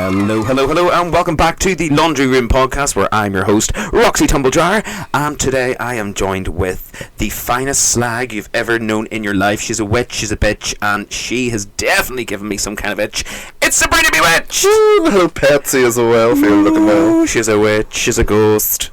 Hello, and welcome back to the Laundry Room Podcast, where I'm your host, Roxy Tumbledryer, and today I am joined with the finest slag you've ever known in your life. She's a witch, she's a bitch, and she has definitely given me some kind of itch. It's Sabrina Bewitched! Ooh, little Patsy as well, feeling looking well. She's a witch, she's a ghost.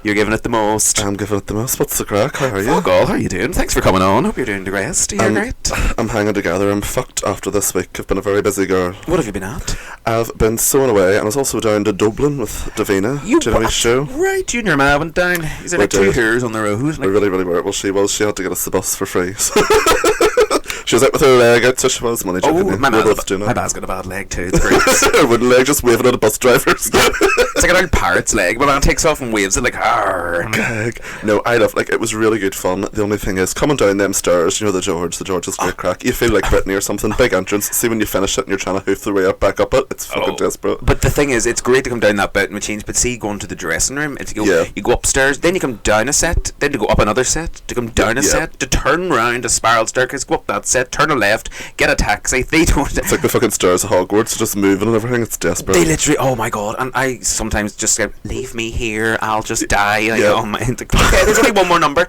You're giving it the most. I'm giving it the most. What's the crack? How are you? Fuck all, how are you doing? Thanks for coming on. Hope you're doing the rest. Are you great? I'm hanging together. I'm fucked after this week. I've been a very busy girl. What have you been at? I've been sewing away, and I was also down to Dublin with Davina. You do you know his show? Right, you and your ma went down. Is there like two hairs on the road? Like, we really were. Well, she had to get us the bus for free. So she was out with her leg out, so she was money joking. Oh, my dad's got a bad leg too. It's great. Her wooden leg just waving at a bus drivers. It's like an old parrot's leg. My man takes off and waves it like, arr. No, I love, it was really good fun. The only thing is, coming down them stairs, you know, the George is great crack. You feel like Britney or something. Big entrance. See, when you finish it and you're trying to hoof the way up, back up it, it's fucking desperate. But the thing is, it's great to come down that bit and we change. But see, going to the dressing room, you go upstairs, then you come down a set, then to go up another set, to come down a set, to turn round a spiral staircase, go up that set, turn a left, get a taxi. They don't. It's like the fucking stairs of Hogwarts, just moving and everything. It's desperate. They literally, oh my god. And I sometimes just go, leave me here, I'll just die. Like, oh my, okay, there's only one more number.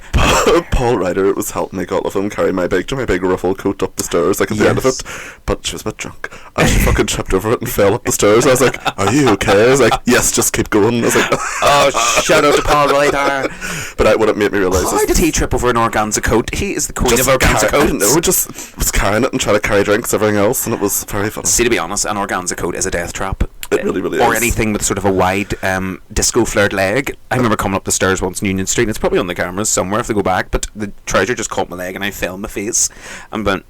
Paul Ryder was helping me, God love him, carry my big ruffled coat up the stairs, like at the end of it. But she was a bit drunk. And she fucking tripped over it and fell up the stairs. I was like, are you okay? I was like, yes, just keep going. I was like, oh, shout out to Paul Ryder. But what it made me realise is, why did he trip over an organza coat? He is the queen of organza coats. I don't know, just was carrying it and trying to carry drinks, everything else, and it was very funny. See, to be honest, an organza coat is a death trap. It really or is. Anything with sort of a wide disco flared leg. I remember coming up the stairs once in Union Street, and it's probably on the cameras somewhere if they go back, but the trouser just caught my leg and I fell in my face and went,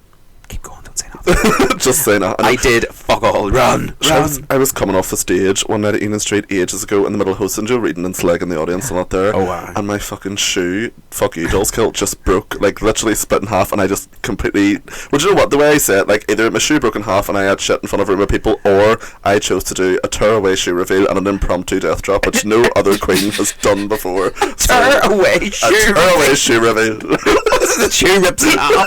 keep going, don't say nothing. Just say nothing. I did fuck all. Run. I was coming off the stage one night at Union Street ages ago in the middle of hosting Joe Reading and Slag in the audience and not there. Oh wow. And my fucking shoe, fuck you, Jules kilt, just broke, like literally split in half, and I just completely, well, do you know what, the way I say it, like either my shoe broke in half and I had shit in front of a room of people, or I chose to do a tear-away shoe reveal and an impromptu death drop, which no other queen has done before. Tear-away shoe reveal. The shoe rips in half.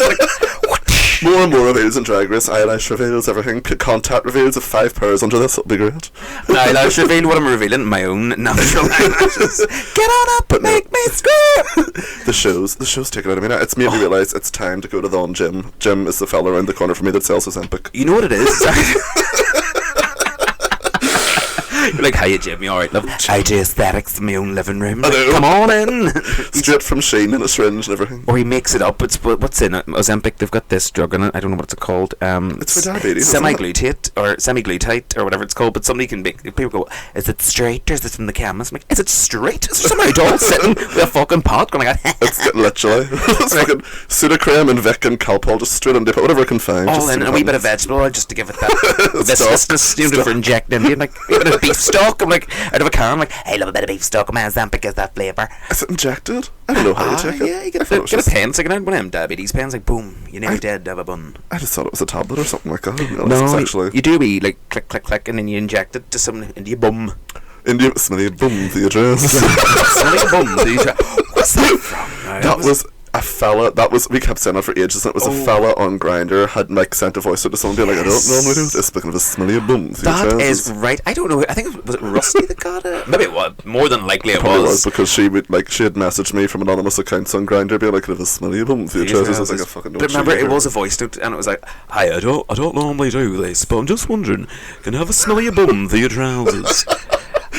More and more reveals in Drag Race, eyelash reveals, everything, contact reveals of 5 pairs under this, it'll be great. An eyelash reveal, what I'm revealing, my own natural eyelashes. Get on up and make me scream. The show's taken out of me now. It's made me realise it's time to go to the on gym. Jim is the fella around the corner for me that sells his Ozempic. You know what it is? You're like, hiya Jim, you alright love? I do aesthetics in my own living room. Like, come on in. Straight from Sheen in a syringe and everything. Or he makes it up. What's in it? Ozempic, they've got this drug in it. I don't know what it's called. It's for diabetes. Semi-glutate or semi-glutite or whatever it's called. But somebody can make. People go, is it straight or is it from the chemist? I'm like, is it straight? Is there some adult sitting with a fucking pot going like, it's literally. It's fucking Sudocrem and Vic and Calpol just straight on dip, whatever I can find. All in, and a wee bit of vegetable oil just to give it that viscousness, you know, for injecting. Like a bit of beef stock. I'm like, out of a can, I'm like, I love a bit of beef stock. My Ozempic is that flavour. Is it injected? I don't know how to take it. Yeah, you get a pen, like one of them diabetes pens, like boom, you're nearly dead to have a bun. I just thought it was a tablet or something like that. No, actually, you do be like click, click, click, and then you inject it to into your bum. Smelly bum, the address. Smelly bum, the address. What's that from? That was a fella, we kept saying it for ages, and it was a fella on Grindr had like sent a voice out to someone being like, I don't normally do this, speaking of a smelly bum. That is right. I don't know, I think was it Rusty that got it? Maybe it was, more than likely it was. Because she had messaged me from anonymous accounts on Grindr being like, I have a smelly bum for your trousers. I was like, I fucking don't. But remember, it was a voice note, and it was like, hi, I don't normally do this, but I'm just wondering, can I have a smelly bum for your trousers?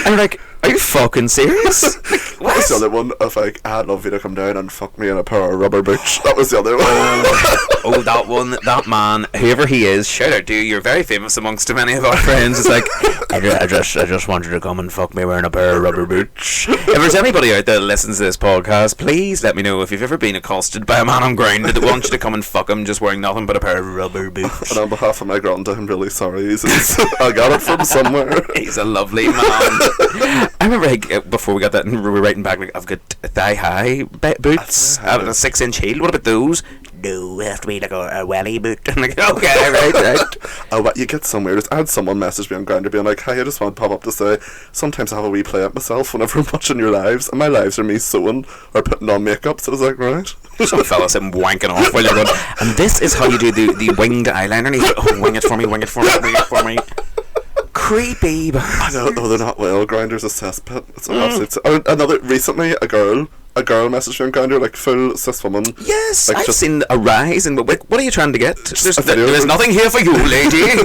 And like, are you fucking serious? What was the other one of like, I'd love you to come down and fuck me in a pair of rubber boots? That was the other one. Oh, that one, that man, whoever he is, shout out to you, you're very famous amongst many of our friends. It's like, I just wanted to come and fuck me wearing a pair of rubber boots. If there's anybody out there that listens to this podcast, please let me know if you've ever been accosted by a man on Grindr that wants you to come and fuck him just wearing nothing but a pair of rubber boots. And on behalf of my granda, I'm really sorry. I got it from somewhere. He's a lovely man. I remember like, before we got that, and we were writing back, like, I've got thigh-high boots, a 6-inch heel. What about those? No, it has to be like a welly boot. I'm like, okay, right. Oh, what you get somewhere. I had someone message me on Grindr being like, hey, I just want to pop up to say, sometimes I have a wee play at myself whenever I'm watching your lives, and my lives are me sewing or putting on makeup, so I was like, right. Some fella sitting wanking off while you're going, and this is how you do the winged eyeliner, and he's like, oh, wing it for me. creepy. But I know, they're not well. Grindr's a cesspit. It's an absolute... Another... Recently, a girl messaged me on Grindr, like, full cis woman. yes, Like, I've just- seen a rise in... What are you trying to get? a video There's of- nothing here for you, lady.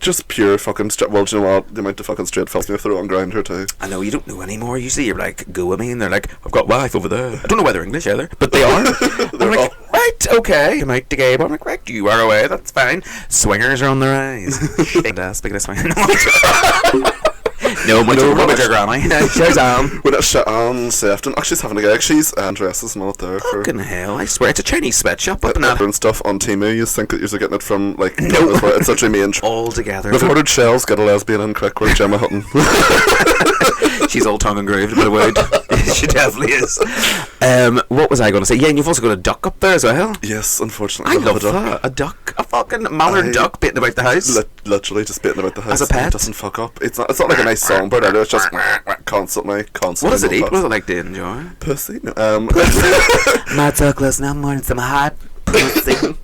Just pure fucking... Well, do you know what? The amount of fucking straight fellas me throw on Grindr, too. I know, you don't know anymore. Usually you're like, go with me, and they're like, I've got wife over there. I don't know why they're English either, but they are. I'm like, right, okay. I'm out to gay, but I'm like, right, you are away, that's fine. Swingers are on the rise. Speaking of swingers. No, much over your granny. She's on. When it's Sha'an Sefton, she's having a gig. She's dresses not there for Fucking hell, I swear, it's a Chinese sweatshop up in that. and stuff on Timu. You think that you're getting it from like No. it's such a main. All together. We've ordered shells. Get a lesbian in quick with Gemma Hutton. She's all tongue engraved, but a wood. She definitely is. What was I going to say? Yeah, and you've also got a duck up there as well. Yes, unfortunately. I love that. A duck. A fucking mallard duck baiting about the house. Literally just baiting about the house. As a pet? It doesn't fuck up. It's not like a nice songbird either. It's just constantly. What does it eat? What does it like to enjoy? Pussy. No, My duckless now morning some hot pussy.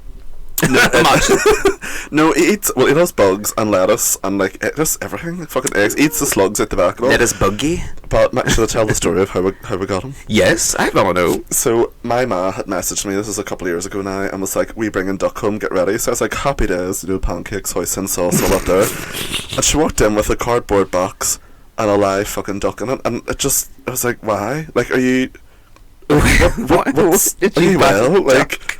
no, he eats. Well, he does bugs and lettuce and like just everything. Like fucking eggs. Eats the slugs out the back of it. Lettuce buggy. But should I tell the story of how we got him? Yes, I want to know. So my ma had messaged me, this is a couple of years ago now, and was like, we bringing duck home, get ready. So I was like, happy days, pancakes, hoisin sauce, all up there. And she walked in with a cardboard box and a live fucking duck in it, and I was like, why? Like, are you... What's... Are you well? Like...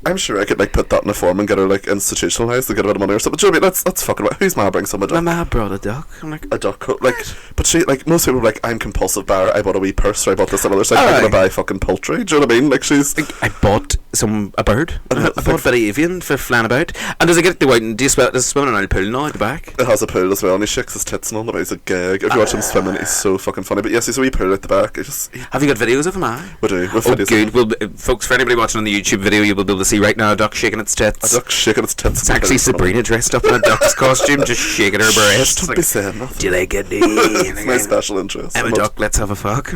I'm sure I could like put that in a form and get her like institutionalized to get a bit of money or something. Do you know what I mean? That's fucking right. Who's ma brings some a duck? My ma brought a duck. I'm like, a duck. Like, but she like most people are like, I'm compulsive buyer. I bought a wee purse. Or I bought this and other. Like, I'm gonna buy fucking poultry. Do you know what I mean? Like she's. I bought a bird. I bought a bit of avian for flying about. And does it get to go out and does it swim in an old pool now at the back? It has a pool as well, and he shakes his tits and all. But he's a gag. If you watch him swimming, he's so fucking funny. But yes, he's a wee pool at the back. Have you got videos of him? We do. Oh, good. Well, folks, for anybody watching on the YouTube video, you will be able to see right now a duck shaking its tits. A duck shaking its tits. It's actually Sabrina dressed up in a duck's costume, just shaking her breast. Don't be saying nothing. Do you like it? It's my special interest. I'm a duck, let's have a fuck.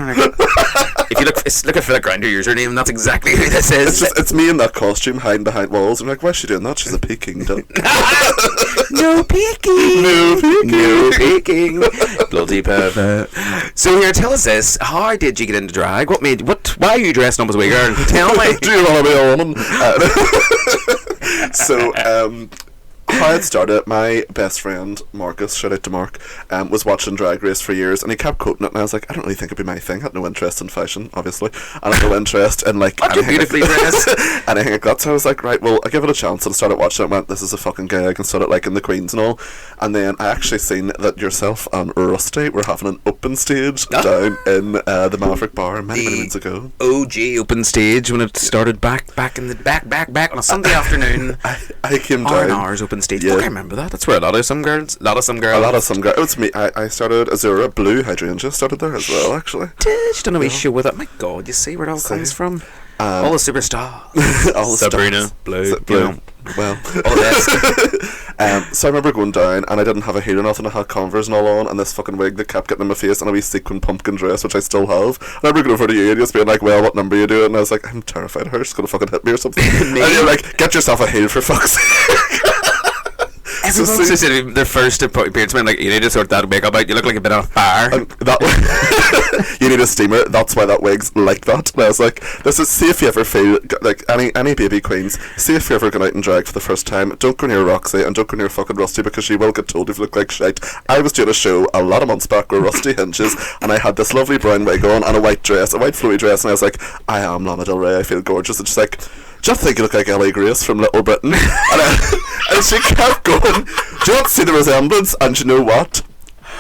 If you look at Philip Grinder username, that's exactly who this is. It's me in that costume hiding behind walls. I'm like, why is she doing that? She's a Peking duck. No peeking. No peeking. No peeking. Bloody pervert. So here, tell us this. How did you get into drag? Why are you dressing up as a wee girl? Tell me. Do you want to be a woman? So, how it started, my best friend Marcus, shout out to Mark, was watching Drag Race for years, and he kept quoting it, and I was like, I don't really think it'd be my thing. I had no interest in fashion, obviously. I had no interest in like Aren't you beautifully dressed? anything like that. So I was like, right, well, I give it a chance, and started watching it, and went, this is a fucking gag, and started liking the queens and all. And then I actually seen that yourself and Rusty were having an open stage down in the Maverick Bar many moons ago. OG open stage when it started back on a Sunday afternoon. I came down. R&R's open stage. Yeah. I remember that. That's where a lot of some girls. A lot of some girls. It was me. I started Azura. Blue Hydrangea started there as well, actually. Did you done a wee show with it? My God, you see where it all comes from? All the superstars. All the Sabrina, stars. Blue. You know, well, all this. So I remember going down, and I didn't have a heel or nothing. I had Converse and all on, and this fucking wig that kept getting in my face, and a wee sequin pumpkin dress, which I still have. And I remember going over to you and just being like, well, what number are you doing? And I was like, I'm terrified of her. She's going to fucking hit me or something. And you're like, get yourself a heel for fuck's sake. Everyone says their first appearance, man, like, you need to sort that makeup out. You look like a bit on fire. You need a steamer. That's why that wig's like that. And I was like, see if you ever feel like any baby queens, see if you're ever going out and drag for the first time, don't go near Roxy and don't go near fucking Rusty, because she will get told if you look like shite. I was doing a show a lot of months back where Rusty hinges, and I had this lovely brown wig on and a white flowy dress, and I was like, I am Lana Del Rey, I feel gorgeous. And she's like, just think you look like Ellie Grace from Little Britain. And she kept going, do you want to see the resemblance? And you know what?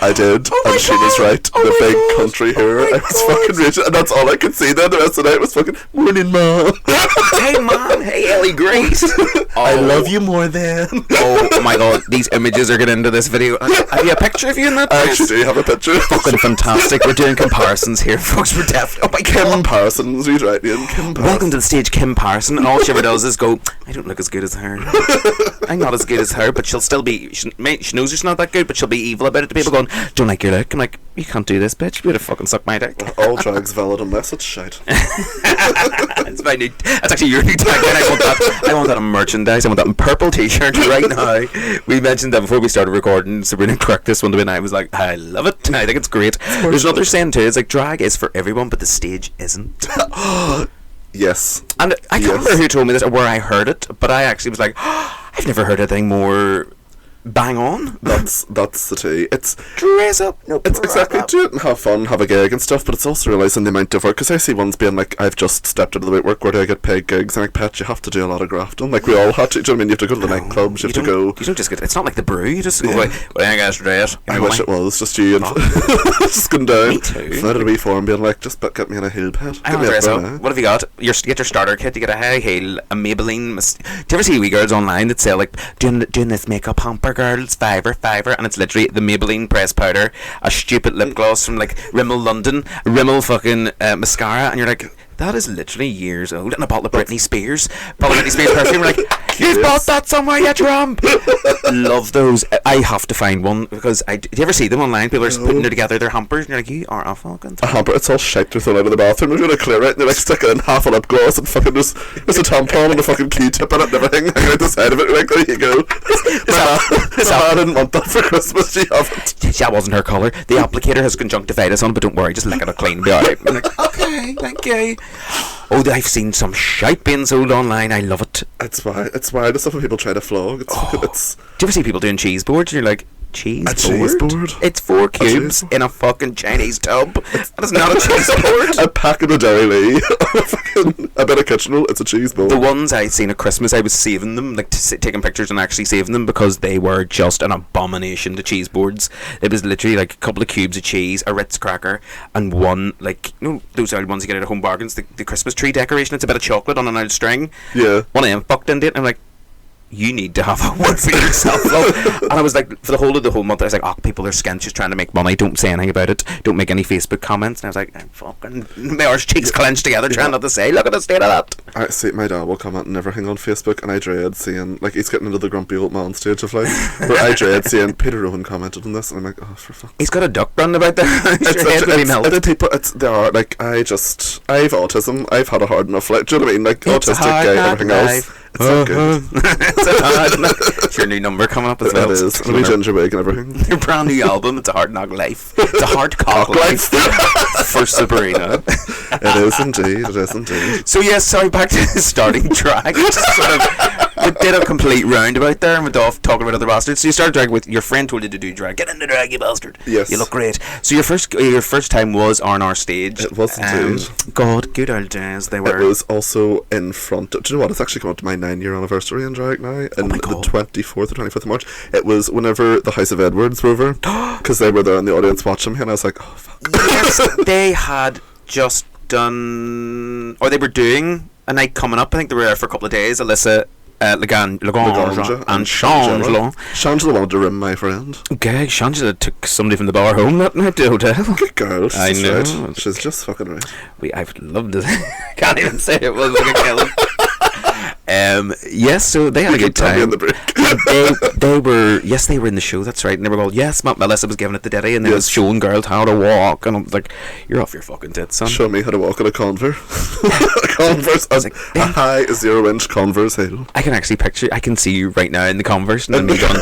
I did, and she was right. The big country hero. I was fucking raging, and that's all I could see then. The rest of the night was fucking, morning, Mom. Hey, Mom. Hey, Ellie Grace. I love you more than. Oh my God, these images are getting into this video. Have you a picture of you in that? I actually do have a picture. Fucking fantastic. We're doing comparisons here, folks. We're definitely. Oh my God. Comparisons, read right in. Welcome to the stage, Kim Parson. And all she ever does is go, I don't look as good as her. I'm not as good as her, but she'll still be. She knows she's not that good, but she'll be evil about it to people, going, don't like your look. I'm like, you can't do this, bitch. You better fucking suck my dick. All drag's valid unless it's shite. That's my new. That's actually your new tagline. I want that on merchandise. I want that on purple T-shirt right now. We mentioned that before we started recording. Sabrina correct this one to me, and I was like, I love it. I think it's great. There's another saying too. It's like drag is for everyone, but the stage isn't. Yes. And I can't remember who told me this or where I heard it, but I actually was like, I've never heard anything more bang on. That's the tea. It's dress up. No, it's exactly do it and have fun, have a gig and stuff. But it's also realising the amount of work. Because I see ones being like, I've just stepped into the work. Where do I get paid gigs? And like, Pet, you have to do a lot of grafting. Like we all had to. Do you know what I mean? You have to go to the nightclubs. You have to go. You don't just get. It's not like the brew. You just go like, well, I guess dress. I wish it was just you and just going down. Me too. Floated a wee form, being like, just get me in a heel, Pet. I want to dress up. What have you got? You get your starter kit. You get a high heel, a Maybelline. Do you ever see wee girls online that sell like doing this makeup hamper, girls, fiver, and it's literally the Maybelline pressed powder, a stupid lip gloss from like Rimmel London, Rimmel fucking mascara, and you're like, that is literally years old, and a bottle of Britney Spears perfume. We're like, you've bought that somewhere, you tramp. Love those. I have to find one because do you ever see them online? People are just putting together their hampers, and you're like, you are a fucking a hamper. It's all shite they're thrown out of the bathroom. They're gonna clear it, and they're like sticking in half a lip gloss and fucking just there's a tampon and a fucking Q-tip in it and everything hanging out the side of it. You're like, there you go. I didn't want that for Christmas. She haven't. That wasn't her colour. The applicator has conjunctivitis on, but don't worry, just lick it clean. Be alright. I'm like, okay, thank you. Oh, I've seen some shite being sold online. I love it. It's why the stuff when people try to flog. It's do you ever see people doing cheese boards? And you're like, cheese board? It's 4 cubes in a fucking Chinese tub. That is not a cheese board. A pack of the Dairy Lee, a bit of kitchen roll. It's a cheese board. The ones I'd seen at Christmas, I was saving them, like taking pictures and actually saving them because they were just an abomination. The cheese boards. It was literally like a couple of cubes of cheese, a Ritz cracker, and one like those old ones you get at Home Bargains. The Christmas tree decoration. It's a bit of chocolate on an old string. Yeah. One of them fucked into it. And I'm like, you need to have a word for yourself, love. And I was like, for the whole month, I was like, oh, people are skint, just trying to make money. Don't say anything about it. Don't make any Facebook comments. And I was like, I'm fucking, my arse cheeks clenched together, trying not to say, look at the state of that. I see, my dad will comment and everything on Facebook, and I dread seeing, like, he's getting into the grumpy old man stage of life, where I dread seeing Peter Rowan commented on this, and I'm like, oh, for fuck. He's got a duck running about there. They are, like, I've autism. I've had a hard enough life. Do you know what I mean? Like, it's autistic guy, everything else. It's not good. It's your new number coming up as well. It is. It'll be ginger wig and everything. Your brand new album. It's a hard knock life. It's a hard cock life for Sabrina. It is indeed. So yes, sorry. Back to starting drag. We did a complete roundabout there and went off talking about other bastards. So you started drag with your friend told you to do drag. Get into drag, you bastard. Yes. You look great. So your first time was R&R stage. It was indeed. God, good old days. They were. It was also in front. Do you know what? It's actually come up to my 9-year anniversary in drag now. And the 24th or 25th of March. It was whenever the House of Edwards were over. Because they were there in the audience watching me, and I was like, oh fuck. Yes, they had just done, or they were doing a night coming up. I think they were there for a couple of days. Alyssa, Lagrange and Shangela. Shangela wanted to rim my friend. Okay, Shangela took somebody from the bar home that night to the hotel. Good girl. I know. Right. She's just fucking right. I've loved it. Can't even say it was like a killer. Yes, so they had a good time. They were in the show, that's right. And they were all, yes, Melissa was giving it the daddy, and they was showing girls how to walk, and I was like, you're off your fucking tits, son. Show me how to walk on a Converse. A high 0-inch Converse heel. I can actually I can see you right now in the Converse, and then me going,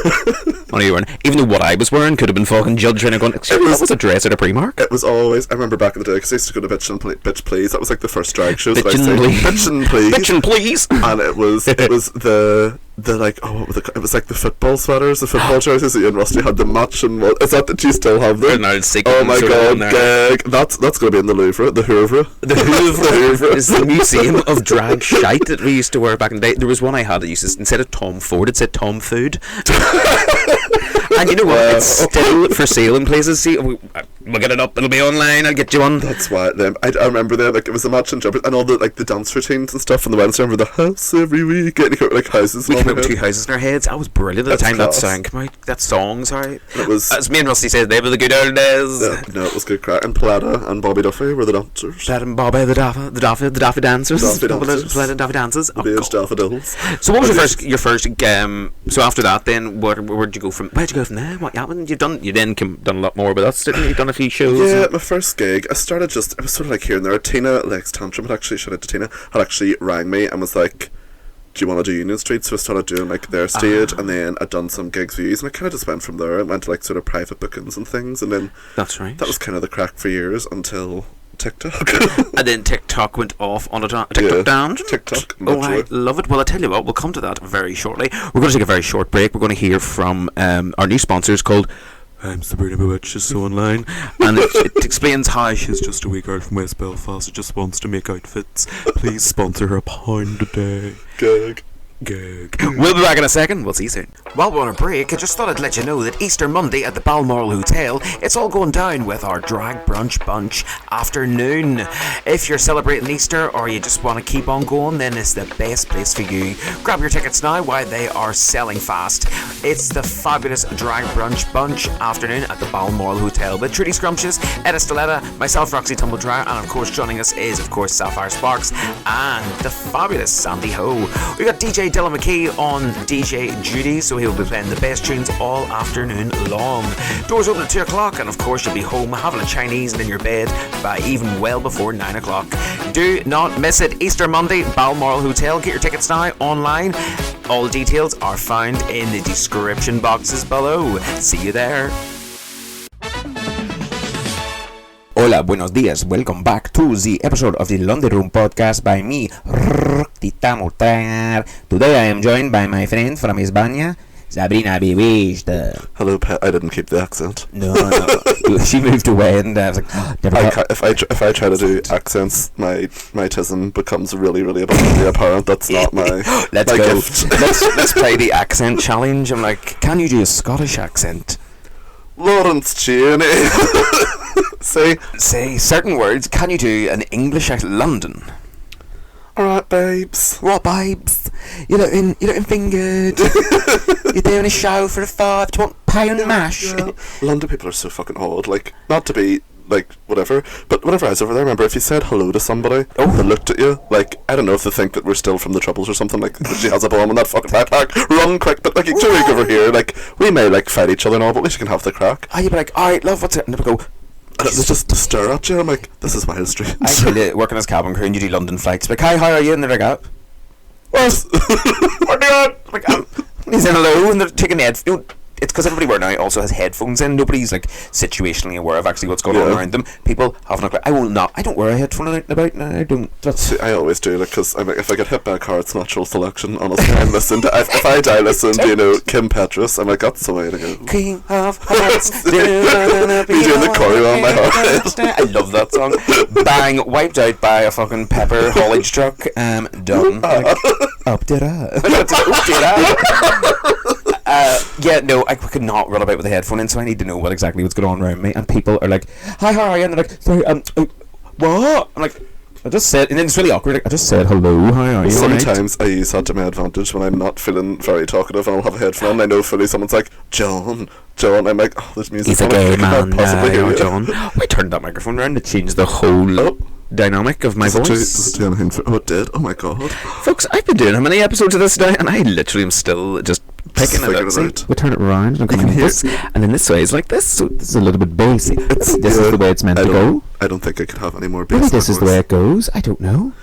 what are you wearing? Even though what I was wearing could have been fucking judged, and going, that was a dress at a Primark. It was always, I remember back in the day, because I used to go to Bitch Please, that was like the first drag shows that I sang. Bitch and Please. Bitch and Please. And it was the like, it was like the football sweaters, the football jerseys that you and Rusty had the match, and what is that you still have them? Oh my god, gag. That's going to be in the Louvre, the Louvre. The Louvre is the museum of drag shite that we used to wear back in the day. There was one I had that used to, instead of Tom Ford, it said Tom Food. And you know what? It's still for sale in places. See, we'll get it up. It'll be online. I'll get you one. That's why. I remember them. Like, it was a match and jumpers and all the like the dance routines and stuff on the Wednesday. I remember the house every week, getting like houses. We came out with 2 houses in our heads. That was brilliant at the That's time that class. song came out. That song, sorry. It was. As me and Rusty said, they were the good old days. Yeah, no, it was good crack. And Plata and Bobby Duffy were the dancers. Brad and Bobby, the Daffy dancers. Daffy dancers. The Daffy dancers. The beige daffodils. So what was your first so after that then where'd you go from there? What happened? You've done a lot more with us, didn't you? You've done a few shows. Yeah, my first gig, I was sort of like here and there. Tina Lex Tantrum had actually, shout out to Tina, had actually rang me and was like, do you want to do Union Street? So I started doing like their stage, and then I'd done some gigs views, and I kind of just went from there and went to like sort of private bookings and things, and then that's right. That was kind of the crack for years until TikTok. And then TikTok went off on a TikTok down. TikTok. Oh, I love it. Well, I tell you what, we'll come to that very shortly. We're going to take a very short break. We're going to hear from our new sponsors called Sabrina Bewitched. She's so online, and it explains how she's just a wee girl from West Belfast who just wants to make outfits. Please sponsor her £1 a day. Gag. We'll be back in a second. We'll see you soon. While we're on a break, I just thought I'd let you know that Easter Monday at the Balmoral Hotel, it's all going down with our drag brunch bunch afternoon. If you're celebrating Easter or you just want to keep on going, then it's the best place for you. Grab your tickets now while they are selling fast. It's the fabulous drag brunch bunch afternoon at the Balmoral Hotel with Trudy Scrumptious, Edda Stiletta, myself, Roxy Tumbledryer, and of course joining us is Sapphire Sparks and the fabulous Sandy Ho. We got DJ Dylan McKee on DJ duty, so he'll be playing the best tunes all afternoon long. Doors open at 2 o'clock, and of course you'll be home having a Chinese and in your bed by even well before 9 o'clock. Do not miss it. Easter Monday, Balmoral Hotel. Get your tickets now online. All details are found in the description boxes below. See you there. Hola, buenos días. Welcome back to the episode of the London Room podcast by me, Roxy Tumbledryer. Today I am joined by my friend from España, Sabrina Bewitched. Hello, pet. I didn't keep the accent. No. She moved away, and I was like, if I try to do accents, my tism becomes really, really abundantly apparent. That's not my let's my go. gift. Let's play the accent challenge. I'm like, can you do a Scottish accent? Lawrence Cheney. Say certain words. Can you do an English accent? London. Alright, babes. What, babes? You're looking fingered. You're doing a show for a £5. Do you want pound mash? Yeah. London people are so fucking odd. Like, not to be like whatever, but whenever I was over there, remember if you said hello to somebody, they looked at you like, I don't know if they think that we're still from the Troubles or something, like she has a bomb in that fucking backpack, run quick, but like you two week over here, like we may like fight each other and all, but at least you can have the crack. You'd be like, alright love, what's it? And they would go, and it's just to stare at you. I'm like, this is Wild Street. I tell working as cabin crew and you do London flights, like, hi, how are you? And they're like, what? What are you doing? Like, he's in hello, and they're taking the headphones. It's because everybody we're now also has headphones in. Nobody's like situationally aware of actually what's going on around them. People have no clue. I don't wear a headphone out and about now. I don't. See, I always do, like, because like, if I get hit by a car, it's natural selection. Honestly, I'm listening to. If I die listening to, you know, Kim Petras, I'm like, that's the way to go. King of Hearts. You're doing the choreo on my heart. I love that song. Bang, wiped out by a fucking pepper haulage truck. Done. Like, up did yeah, no, I could not run about with a headphone in, so I need to know exactly what's going on around me. And people are like, hi, how are you? And they're like, sorry, what? I'm like, I just said, and then it's really awkward, like, I just said hello, how are you? Sometimes I use that to my advantage when I'm not feeling very talkative and I'll have a headphone and I know fully someone's like, John, I'm like, oh, this music. He's a gay man, John. I turned that microphone around to change the whole dynamic of my voice. It did? Oh my god. Folks, I've been doing how many episodes of this now, and I literally am still just picking it out. We turn it around and come this, and then this way is like this, so this is a little bit bassy. This is the way it's meant to go. I don't think I could have any more bass. Maybe this is the way it goes. I don't know.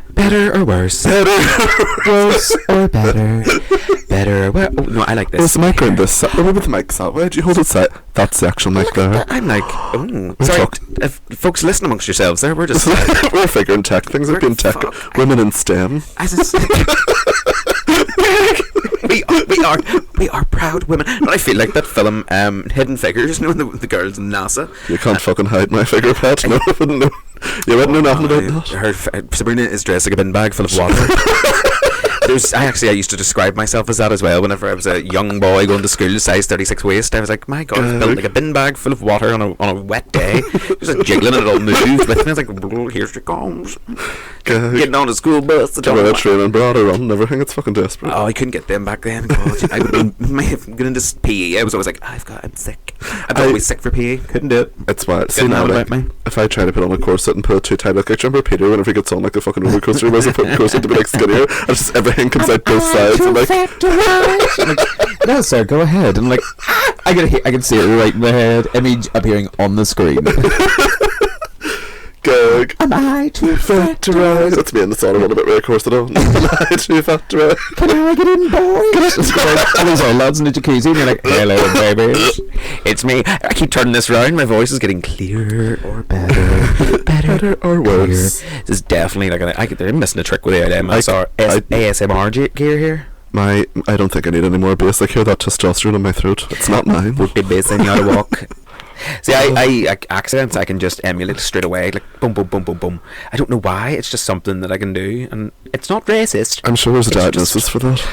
Better or worse? Worse or better? Better or worse? Oh, no, I like this. Where's the mic on this side? Where the mic's at? Where do you hold it set? That's the actual mic there. I'm like, sorry, if folks, listen amongst yourselves there. We're just we're figuring tech things. We're being tech women in STEM. We are proud women. And I feel like that film, Hidden Figures, you know, the girls in NASA. You can't fucking hide my figure, pet. No, I wouldn't know. You wouldn't know nothing about that. Sabrina is dressed like a bin bag full of water. I used to describe myself as that as well. Whenever I was a young boy going to school, size 36 waist, I was like, my God, I've built like a bin bag full of water on a wet day. Just like jiggling and it all moved with me. I was like, here she comes. Getting on a school bus. Got a train and brought her on and everything. It's fucking desperate. Oh, I couldn't get them back then. God, I may have gone into PE. I was always like, I'm sick. I'm always sick for PE. Couldn't do it. It's wild. See now, like, if I try to put on a corset and put it too tight, like, remember Peter whenever he gets on like the fucking roller coaster, whereas I put the corset to be like skinnier, and just everything comes out both sides. And like, no, sir, go ahead. And like, I can see it right in my head. Image appearing on the screen. Gag. Am I too fat to ride? That's me in the song a little bit with a corset on. Am I too fat to ride? Can I get in, boys? All these old lads in the jacuzzi, and you're like, hello, babies. It's me. I keep turning this round. My voice is getting clearer or better. Better or worse. This is definitely like they're missing a trick with the ASMR gear here. I don't think I need any more bass. I hear that testosterone in my throat. It's not mine. Would be bass in your walk. See, I accents I can just emulate straight away, like boom, boom, boom, boom, boom. I don't know why. It's just something that I can do, and it's not racist. I'm sure there's a diagnosis for that.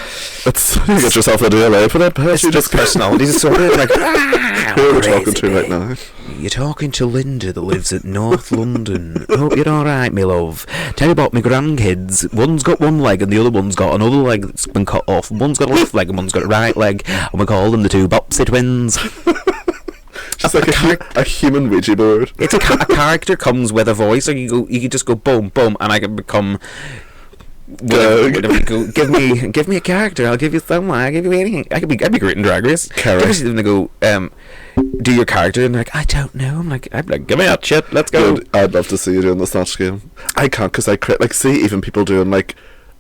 It's you get yourself a DLA for that. It's just personality disorder. Like, who are we talking to right now? You're talking to Linda that lives at North London. Hope you're alright, me love. Tell you about my grandkids. One's got one leg and the other one's got another leg that's been cut off. One's got a left leg and one's got a right leg, and we call them the two Bopsy twins. Just like a human Ouija board. It's a character comes with a voice, or you can just go boom, boom, and I can become. Whatever you go, give me a character. I'll give you someone. I'll give you anything. I'd be great in Drag Race. They go, do your character, and they're like, I don't know. I'd be like, give me that shit. Let's go. Dude, I'd love to see you doing the Snatch game. I can't because I see even people doing like.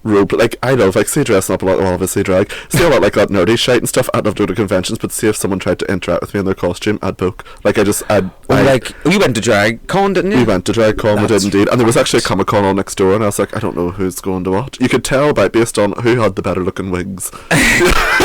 Like I love like say dressing up a lot, well obviously drag, see a lot like that nerdy shite and stuff. I'd love to go to conventions, but see if someone tried to interact with me in their costume, I'd poke. Like you went to drag con, didn't you? We went to drag con, we did indeed, and there was actually a Comic Con on next door, and I was like, I don't know who's going to what. You could tell based on who had the better looking wigs. Who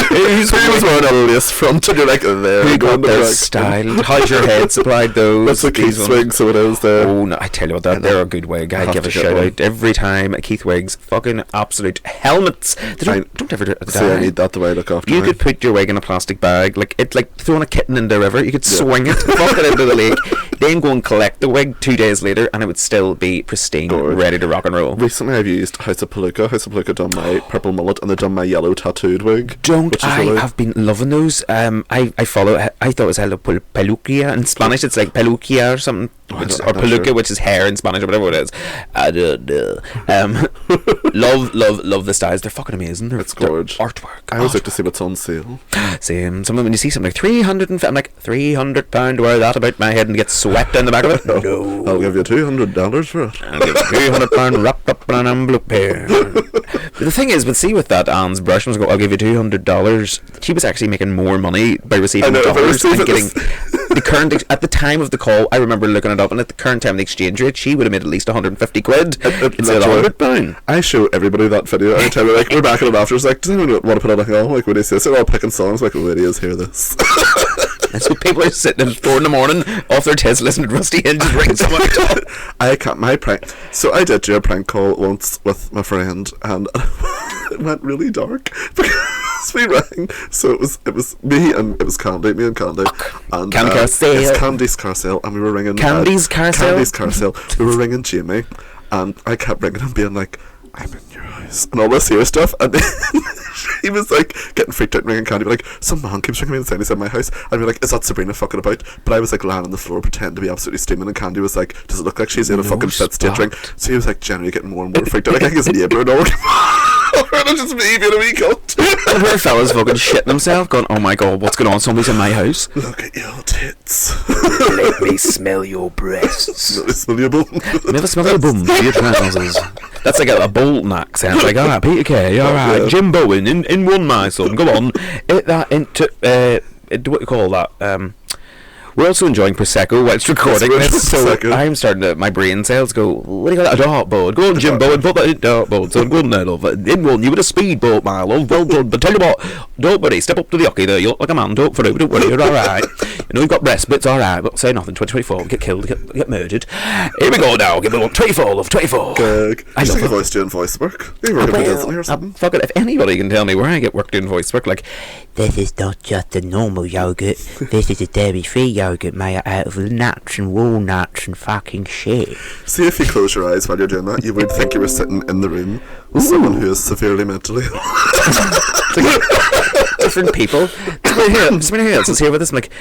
was wearing a lace front, and you're like, there. Who got this style? How's your head supplied those? That's a Keith's wig, so it is there. Oh no, I tell you what, they're a good wig. I give a shout out every time. Keith wigs, fucking absolute helmets. They don't ever die. I need that the way I look after. You could put your wig in a plastic bag, like it's like throwing a kitten into a river. You could swing it, fuck it into the lake, then go and collect the wig 2 days later, and it would still be pristine, ready to rock and roll. Recently, I've used House of Palooka. House of Palooka done my purple mullet, and they've done my yellow tattooed wig. Have been loving those. I follow. I thought it was peluquia in Spanish. It's like peluquia or something, or peluca, sure. Which is hair in Spanish or whatever it is. I don't know. Love the styles. They're fucking amazing. It's gorgeous artwork. I always like to see what's on sale. Same. Some when you see something like 300, I'm like £300 to wear that about my head and get swept in the back of it. No, I'll give you $200 for it. I'll give you £300 wrapped up in an envelope here. But the thing is, with that Anne's brush, I was going, I'll give you $200. She was actually making more money by receiving dollars and getting the current at the time of the call. I remember looking it up, and at the current time of the exchange rate, she would have made at least 150 quid instead of £100. I show everybody that video every time. Like we're back in it after. It's like, does anyone want to put on a hill? Like when they say, so they're all picking songs. Like, ladies, hear this. And so people are sitting at 4 a.m. off their tits listening to Rusty Hinge and ring someone out. I can't. My prank. So I did do a prank call once with my friend, and it went really dark because we rang. So it was me and Candy, and Candy, and Carcel. Candy's Carcel, and we were ringing Candy's Carcel. Candy's Carcel. We were ringing Jamie, and I kept ringing him, being like, I'm in your house, and all this here stuff, and then he was like getting freaked out and ringing Candy, like, some man keeps ringing me and saying he's in my house, and we're like, is that Sabrina fucking about? But I was like lying on the floor pretending to be absolutely steaming, and Candy was like, does it look like she's in a fucking fit state drink? So he was like generally getting more and more freaked out, like his neighbour and all. And it's just me being a wee cunt. And her fella's fucking shitting himself, going, oh my god, what's going on? Somebody's in my house. Look at your tits. Let me smell your breasts. Let me smell your bum. Never smell your bum. Your trousers. That's like a Bolton accent. Like, alright, Peter Kay, alright, yeah. Jim Bowen, in one, my son. Go on. Hit that into, what do you call that? We're also enjoying Prosecco whilst recording Yes, this, so Prosecco. I'm starting to, my brain cells go, what do you call that? A dart boat. Go on, Jimbo, and put that in dart boat. So good now, love. In one, you with a speedboat, my love. Well done. But tell you what, don't worry, step up to the hockey there. You look like a man. Don't worry, you're alright. You know, you've got breasts, but it's alright. But say nothing. 2024, get killed, get murdered. Here we go now. Give me one. 24, love, 24. Gag. I love a it. voice doing voice work. You work at Disney or something. Fuck it, if anybody can tell me where I get work doing voice work, like, This is not just a normal yogurt. This is a dairy-free yogurt made out of nuts and walnuts and fucking shit. See, if you close your eyes while you're doing that, you would think you were sitting in the room with someone who is severely mentally ill. different people. Sabrina Bewitched is here with us. I'm like,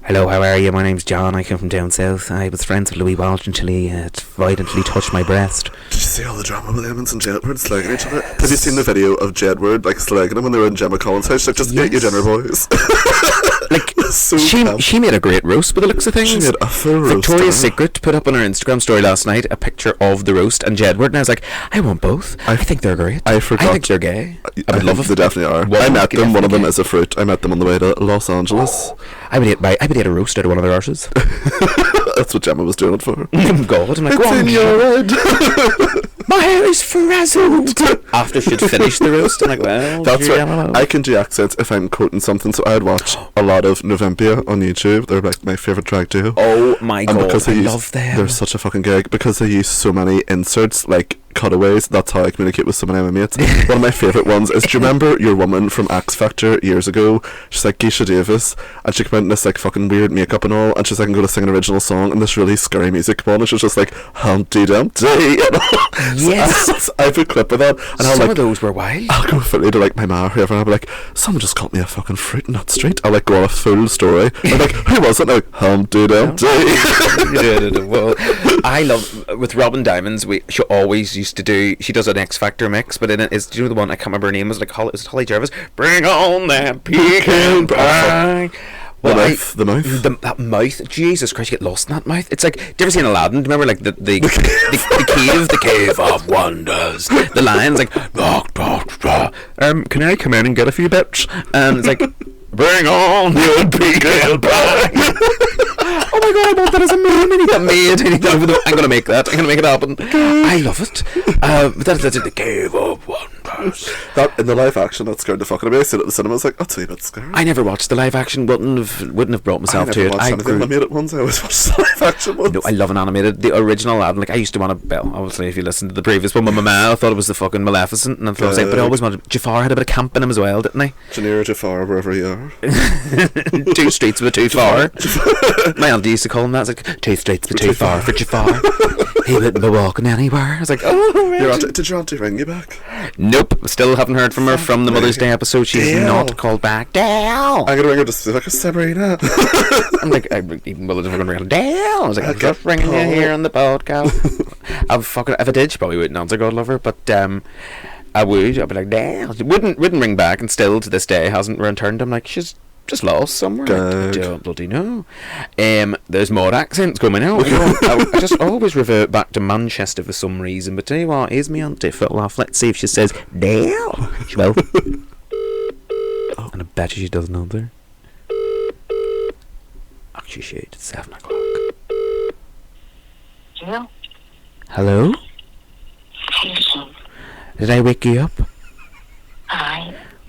hello, how are you? My name's John. I come from down south. I was friends with Louis Walsh until he violently touched my breast. Did you see all the drama with Emmons and Jedward slagging each other? Have you seen the video of Jedward like slagging him when they were in Gemma Collins' house? Like, just get your dinner, boys. Like, So she made a great roast by the looks of things. She made a full roast. Victoria's Secret put up on her Instagram story last night a picture of the roast and Jedward, and I was like, I want both. I think they're great. I forgot. I think they're gay. I would love They it. definitely are. Well, I met them. One of them definitely. is a fruit. I met them on the way to Los Angeles. I would eat a roast out of one of their arses. That's what Gemma was doing it for. God, I'm like, It's go on, in your head. my hair is frazzled. After she'd finished the roast, I'm like, well, That's right. yeah. I can do accents if I'm quoting something. So I'd watch a lot of Novempia on YouTube. They're like my favourite drag duo. Oh my And god, because I they use, love them. they're such a fucking gag because they use so many inserts, like cutaways. That's how I communicate with so many of my mates. One of my favourite ones is, do you remember your woman from X Factor years ago? She's like Geisha Davis, and she came out in this like fucking weird makeup and all, and she's like, I'm going to sing an original song, and this really scary music came on, and she's just like, Humpty Dumpty. Yes. I have a clip of that, and I'll Some like, of those were wild. I'll go fully to like my ma or whoever, and I'll be like, someone just called me a fucking fruit in that street. I'll like go on a full story. I'm like, who was it? And I'm like, Humpty Dumpty. Well, I love with Robin Diamonds. She always used to do. She does an X Factor mix, but in it is, do you know the one? I can't remember her name. Was like Holly, is it Holly Jarvis? Bring on that pecan pie. The mouth. That mouth. Jesus Christ, you get lost in that mouth. It's like, do you ever seen Aladdin? Do you remember like the cave of wonders? The lion's like, can I come in and get a few bits? And it's like, bring on your pecan pie. Oh my god, I want that as a meme. I need that made. I'm gonna make that. I'm gonna make it happen. I love it. That's in the cave of wonders. That in the live action, that scared the fuck out of me. I seen it at the cinema. I was like, that's a bit scary. I never watched the live action. Wouldn't have brought myself to it. I never watched anything animated ones. I always watched the live action ones. No, I love an animated. The original Aladdin. Like I used to want to. Well, obviously, if you listen to the previous one, with my ma, I thought it was the fucking Maleficent, and I thought I was like, but I always wanted. Jafar had a bit of camp in him as well, didn't he? Janira Jafar, wherever you are. 2 streets with too far. My auntie used to call him that. It's like 2 streets with too far for Jafar. He wouldn't be walking anywhere. I was like, oh, right. Did your auntie ring you back? Nope. Still haven't heard from her from the Mother's Day episode. She's Dale. not called back. Dale. I'm gonna ring her just to be like, Sabrina. I'm like, even Mother's Day, ring Dale. I was like, I'm just ringing you here on the podcast. If I did, she probably wouldn't answer. God love her, but I would. I'd be like, Dale. She wouldn't ring back, and still to this day hasn't returned. I'm like, she's just lost somewhere. I don't bloody know. There's more accents coming out. I just always revert back to Manchester for some reason. But tell you what, here's me auntie for a laugh. Let's see if she says Dale. She will. And I bet she doesn't answer. Actually, she it's 7 o'clock. Jill? Hello? Listen, Did I wake you up?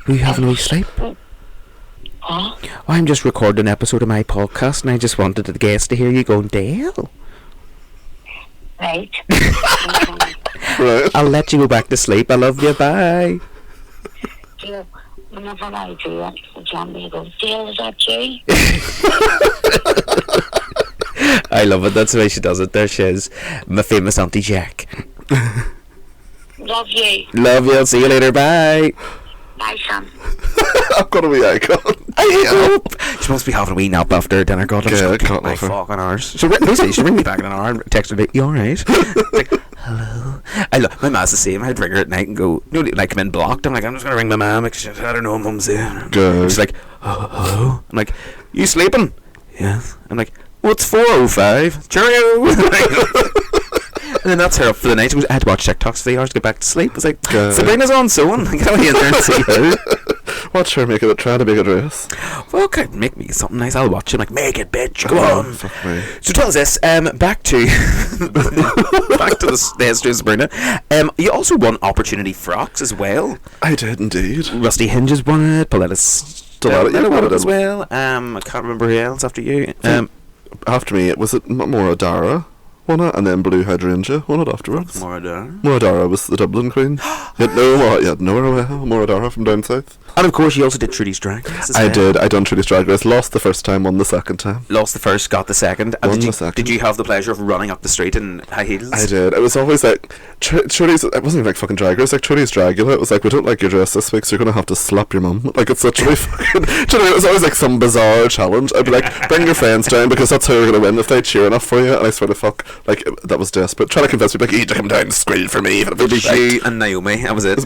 Were you having a wee sleep? Huh? Well, I'm just recording an episode of my podcast, and I just wanted the guests to hear you going, Dale. Right. Right. I'll let you go back to sleep. I love you. Bye. Jill, whenever I do that, the zombie goes, Jill, is that you? I love it. That's the way she does it. There she is. My famous Auntie Jack. Love you. Love you. I'll see you later. Bye. Bye, son. I've got a wee icon. She must be having a wee nap after dinner. God, I'm Yeah, just I can't my love her. fucking hours. She'll ring me back in an hour and text her, like, you alright? Like, hello. My ma's the same. I'd ring her at night and go, you know, like, come in blocked. I'm like, I'm just going to ring my mum. Like, I don't know, mum's there. Good. She's like, hello? I'm like, you sleeping? Yes. I'm like, what's 4:05? Cheerio. And then that's her up for the night. I had to watch TikToks for 3 hours to get back to sleep. I was like, Good. Sabrina's on sewing. Get away in there and see her. Watch her try to make a dress. Well, okay, make me something nice. I'll watch it. Like, make it, bitch. Go Oh, on. fuck me. So tell us this. Back to back to the history of Sabrina. You also won Opportunity Frocks as well. I did indeed. Rusty Hinges won it. Pauletta's Pauletta won it did. as well. I can't remember who else after you. After me, was it Moradara won it, and then Blue Hydrangea won it afterwards. Moradara was the Dublin queen. You had Moradara from down south. And of course, you also did Trudy's Drag Race as I well. did. I done Trudy's Drag Race. Lost the first time, won the second time. Lost the first, got the second. And Won did you, the second. Did you have the pleasure of running up the street in high heels? I did. It was always like Trudy's. It wasn't even like fucking Drag Race. Like Trudy's Dragula. It was like, we don't like your dress this week, so you're gonna have to slap your mum. Like, it's literally fucking. Do you know, it was always like some bizarre challenge. I'd be like, bring your friends down because that's how you're gonna win if they cheer enough for you. And I swear to fuck, like that was desperate. Trying to convince me, like, you need to come down and squeal for me. It was you and Naomi. That was it.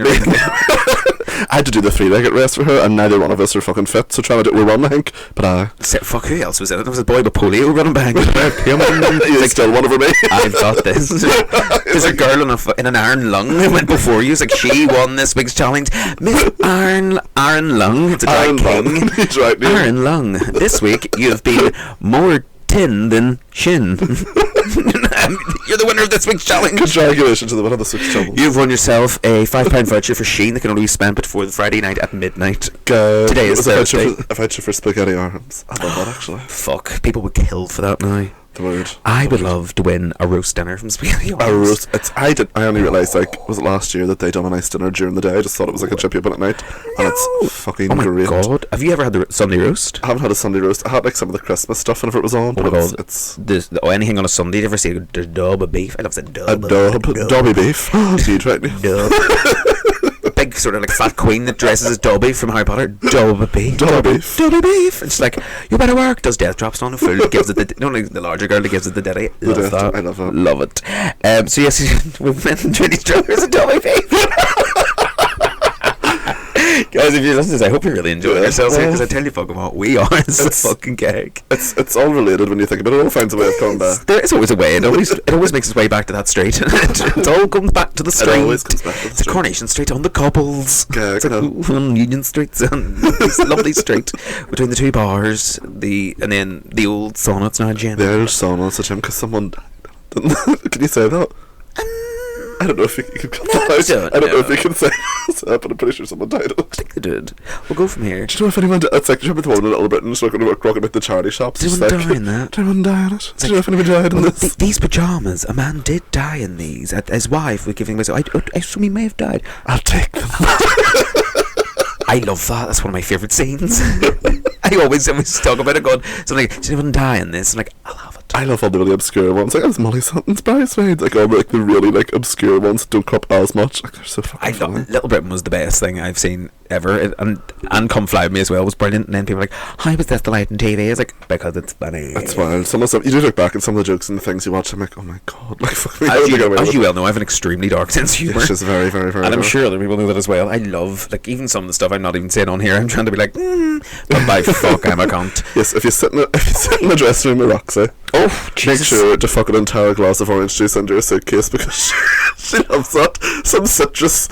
I had to do the 3-legged race for her, and neither one of us are fucking fit. So trying to do we won, I think. But Fuck, who else was in it? There was a boy with polio running behind the you still one over me. I've got this. There's a girl in an iron lung who went before you. It's like, she won this week's challenge. Miss Iron Lung. It's a drag king. He's right, Neil. Iron Lung. This week you have been more tin than shin. You're the winner of this week's challenge. Congratulations to the winner of this week's challenge. You've won yourself a £5 voucher for Shein that can only be spent before the Friday night at midnight. Today is Thursday. A voucher for spaghetti arms. I love that, actually. Fuck, people would kill for that now. The word. I would love to win a roast dinner from Spaghetti Arms. A roast. I only realised, like, was it last year that they done a nice dinner during the day? I just thought it was like a chippy up at night. And it's fucking Oh my great. god. Have you ever had the Sunday roast? I haven't had a Sunday roast. I had like some of the Christmas stuff whenever it was on. Oh my but god. It's Anything on a Sunday, you ever see the dub of beef? I love the dub. a Dobby beef. Huge, right? Dub. A big sort of like fat queen that dresses as Dobby from Harry Potter. Dobby beef. Dobby beef. Dobby beef. It's like, you better work. Does death drops on the food. Gives it the only the larger girl that gives it the daddy. Love death that. drop, I love that. Love it. So yes, we've mentioned Trudy's Drag Race and Dobby beef. Guys, if you're listening to this, I hope you're really enjoying yourselves here, because I tell you fucking what, we are. It's a fucking cake. It's all related when you think about it. It all finds a way of coming back. There is always a way. It always makes its way back to that street. It all comes back to the street. It always comes back to the It's street. Coronation Street on the cobbles. Yeah, It's like, ooh, on Union Street, this lovely street between the two bars, and then the old sauna. It's now a gym. There's sauna at him because someone died. Can you say that? I don't know if you can cut that out. I don't know if you can say that, but I'm pretty sure someone died. I think they did. We'll go from here. Do you know if anyone did? It's like, do you remember the one in Little Britain just walking about the charity shops? Did It's anyone like, die in that? Did anyone die in it? Do you know if anyone died in Well, this? these pyjamas, a man did die in these. His wife was giving me, so I assume he may have died. I'll take them. I love that. That's one of my favourite scenes. I always talk about it going, so I'm like, did anyone die in this? I'm like, I love it. I love all the really obscure ones. Like, I was Molly Sutton's bridesmaids. Like, all the, like, the really, like, obscure ones that don't crop as much. Like, they're so fucking I funny. love Little Britain was the best thing I've seen ever, and Come Fly With Me as well was brilliant. And then people were like, how was this the light on TV? It's like, because it's funny. That's wild. Some of the stuff, you do look back at some of the jokes and the things you watch, I'm like, oh my god. Like, fuck me. As you well know, I have an extremely dark sense of humour. It's just very, very, very And I'm dark. sure other people know that as well. I love, like, even some of the stuff I'm not even saying on here. I'm trying to be like, but by fuck, I'm a cunt. Yes, if you sit in the dressing room with Roxy, make sure to fuck an entire glass of orange juice under your suitcase because she loves that. Some citrus.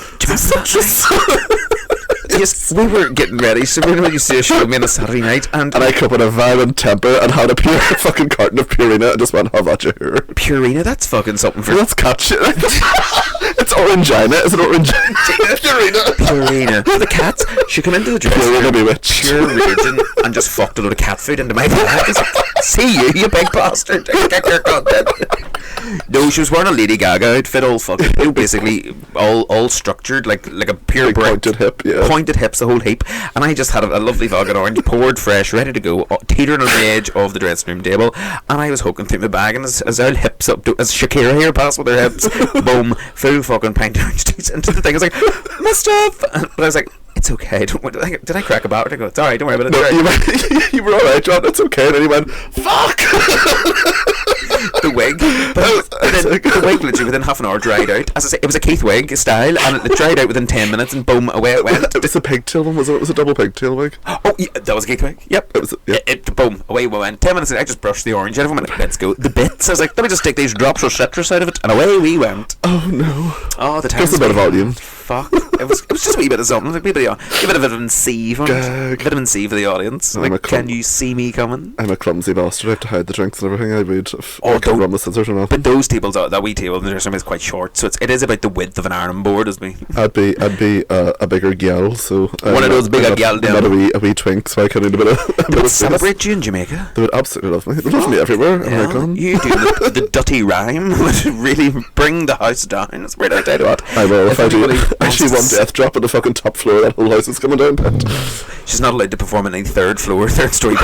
Yes, we were getting ready. Sabrina used to show me on a Saturday night, and I come in a violent temper and had a pure fucking carton of Purina and just went, have that, you hear? Purina, that's fucking something for... That's catchy. It's Orangina. Is it Orangina? Purina. Purina. For the cats, she come into the dressing Purina room, Bewitched. pure raging, and just fucked a load of cat food into my bag. It's like, see you big bastard. Get your content. No, she was wearing a Lady Gaga outfit, all fucking, basically all structured like a pure Big brick. pointed hip, yeah. Pointed hips, the whole heap. And I just had a lovely vodka orange, poured fresh, ready to go, teetering on the edge of the dressing room table. And I was hooking through my bag, and as our hips up, as Shakira here passed with her hips, boom, full fucking pint of orange juice into the thing. I was like, my stuff. But I was like, it's okay. Did I crack about it? I go, it's alright, don't worry about it. No, you were alright, John. It's okay. And then you went, fuck. The wig, but then the wig literally within half an hour dried out. As I say, it was a Keith wig style, and it dried out within 10 minutes, and boom, away it went. It was a pigtail one, was it? It was a double pigtail wig. Oh, yeah, that was a Keith wig. Yep. It was, yeah. Boom, away we went. 10 minutes in, I just brushed the orange out of him, and let's go. The bits. I was like, let me just take these drops of citrus out of it, and away we went. Oh no. Oh, the time. Just a bit of volume. fuck? It was just a wee bit of something, like a bit of vitamin C for Gag. vitamin C for the audience. I'm a Like, clum- can you see me coming? I'm a clumsy bastard. I have to hide the drinks and everything. I would. If Oh, I could don't- run the scissors or not. But those tables, that wee table in the dressing room is quite short, so it is about the width of an ironing board, as me. I'd be a bigger gal, so One of those bigger I'm gal not a wee twink, so I can need a bit of space. Celebrate you in Jamaica. They would absolutely love me. They love me everywhere. Yeah, American. you do the dutty rhyme would really bring the house down. It's great. I tell you what. I will if I do. anybody Actually, one wants- death drop on the fucking top floor. That whole house is coming down. But She's not allowed to perform in any third story. But it's like,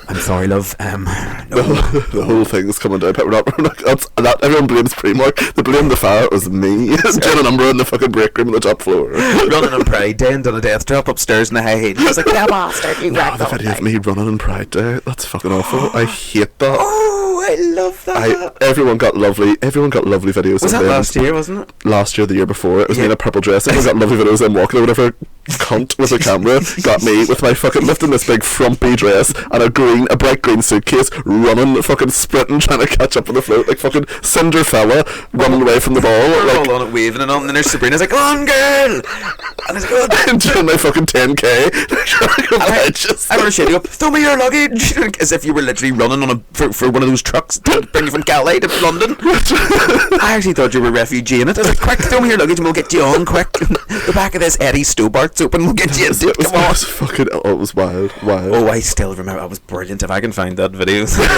I'm sorry, love. No. the whole thing is coming down. But that everyone blames Primark. They blame the fire. It was me. Doing a number in the fucking break room on the top floor. Running on Pride Day and done a death drop upstairs in the high heat. I was like, yeah, bastard, you Oh, wrecked the the whole video of thing. me running on Pride Day. That's fucking awful. I hate that. Oh, I love that. Everyone got lovely videos. Was of that them. last year, wasn't it? Last year, the year before, it was me Yeah. in a purple dress. Everyone got lovely videos. I'm walking or whatever. Cunt with a camera got me with my fucking lifting this big frumpy dress and a bright green suitcase, running, fucking sprinting, trying to catch up on the float like fucking Cinderella running away from the ball. We're Like, all on it, waving and on, and then there's Sabrina's like, come on, girl! And I was like, oh, doing my fucking 10k. Trying to go badges. I remember shouting up, throw me your luggage! As if you were literally running on for one of those trucks to bring you from Calais to London. I actually thought you were a refugee in it. I was like, quick, throw me your luggage and we'll get you on, quick. The back of this Eddie Stobart's open, we'll get you into it, come on. It was wild. Oh, I still remember. That was brilliant. If I can find that video, it's going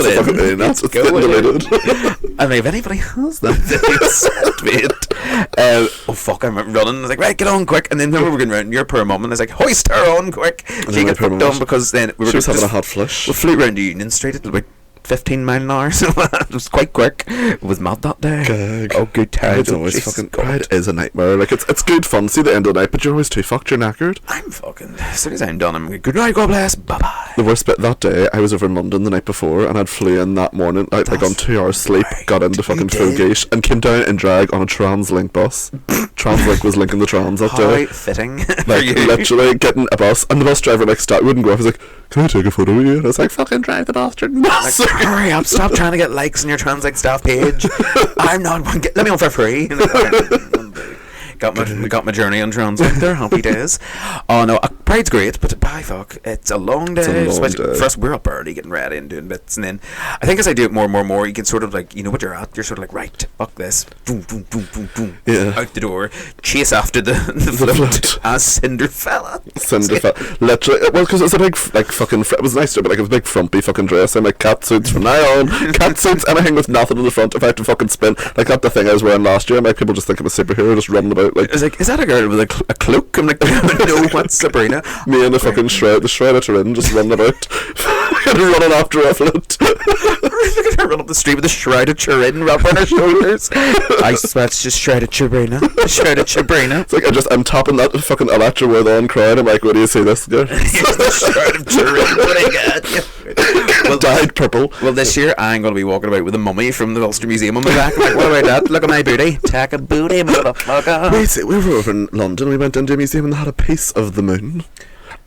That's fucking in. nuts. It's going getting in. deleted. I mean, if anybody has that video, send me it. Oh fuck! I remember running. I was like, right, get on quick. And then we were going round your poor mum, and I was like, hoist her on quick. then She my got poor fucked mum on because then we were She was having a just- hot flush. we flew round to Union Street at about 15 mile an hour, so it was quite quick. It was mad that day. Gag. Oh, good times. Pride's always Jesus fucking. God. Pride is a nightmare. Like it's good fun. See the end of the night, but you're always too fucked. You're knackered. I'm fucking. As soon as I'm done, I'm like, good night, God bless, bye bye. The worst bit that day, I was over in London the night before, and I'd flew in that morning. I'd like on 2 hours sleep, right. got into You fucking did? Fogate, and came down in drag on a TransLink bus. TransLink was linking the trams that How day. fitting for Like you. literally getting a bus, and the bus driver like wouldn't go off. He's like, "Can I take a photo with you?" And I was like, "Fucking drive the bastard bus." Like, hurry up! Stop trying to get likes on your Translink staff page. I'm not. Let me on for free. Got my journey on Translink there. Happy days. Oh no, Pride's great, but by fuck, it's a long day. It's a long especially day. For us, we're up early getting ready and doing bits, and then I think as I do it more and more, you can sort of like, you know what you're at. You're sort of like, right, fuck this, boom, boom, boom, boom, boom, Yeah. out the door, chase after the float. float as Cinderella. Literally, well, because it was a big, like, fucking, it was nice, but like, it was a big frumpy fucking dress. I'm like, cat suits from now on. Cat suits, anything with nothing in the front. If I have to fucking spin, like, that's the thing I was wearing last year. I'm like, people just think I'm a superhero, just running about, like, I was like, is that a girl with a cloak? I'm like, no, what's Sabrina? me and the fucking the shroud of Turin just running about. Running after a float. Look at her run up the street with a shroud of Turin wrapped on her shoulders. I sweat's just shroud of Sabrina. Shroud of Sabrina. It's like, I'm topping that fucking Electra with on crying. I'm like, what do you see this girl? Here's the shroud of Turin. What I got. Well, Dyed purple. well, this year I'm going to be walking about with a mummy from the Ulster Museum on my back. I'm like, what about that? Look at my booty. Take a booty, motherfucker. Wait, we were over in London. We went into a museum and they had a piece of the moon.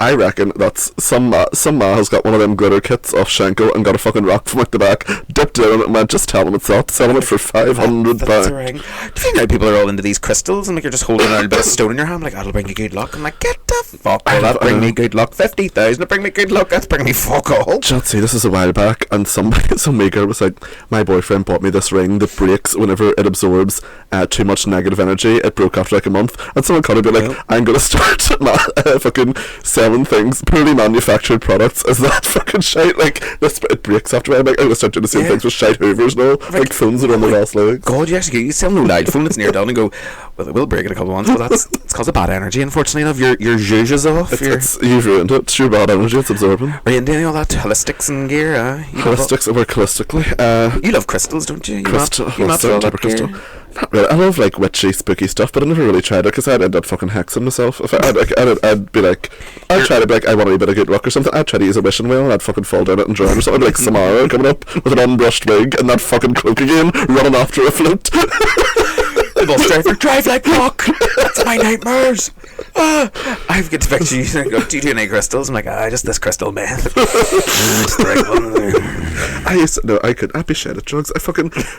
I reckon that's some ma has got one of them glitter kits off Schenkel and got a fucking rock from like the back, dipped it in it and went, just tell them it's that, selling it for £500. That's a ring. Do you think now people are all into these crystals and like you're just holding a little bit of stone in your hand like, that'll bring you good luck? I'm like, get the fuck all that bring me good luck. 50,000 to bring me good luck, that's bring me fuck all. Just see, this is a while back, and some maker was like, my boyfriend bought me this ring that breaks whenever it absorbs too much negative energy. It broke after like a month, and someone could have been like, I'm gonna start fucking selling things, poorly manufactured products as that fucking shite. Like this, it breaks after. I'm like, I'm gonna start doing the same Yeah. things with shite hoovers and all, like phones that are on the last legs. God, you actually you sell an old iPhone that's near done and go, well, it will break in a couple of months, but that's it's cause of bad energy, unfortunately enough. Your zhuzh is off. You've ruined it. It's your bad energy. It's absorbing. Are you into any of all that holistics and gear? You love Holistics, we're holistically. you love crystals, don't you? Crystal, You not certain all type that of crystal. gear? Not really. I love like witchy, spooky stuff, but I never really tried it because I'd end up fucking hexing myself. If I'd be like, I'd try to be like, I want a bit of good luck or something. I'd try to use a wishing wheel and I'd fucking fall down it and drown or something. Like Samara coming up with an unbrushed wig and that fucking cloak again, running after a float. The bus driver, drive like rock. That's my nightmares. I've got to picture you. Go, do you do any crystals? I'm like, just this crystal, man. Just the right one there. I'd be shit at drugs.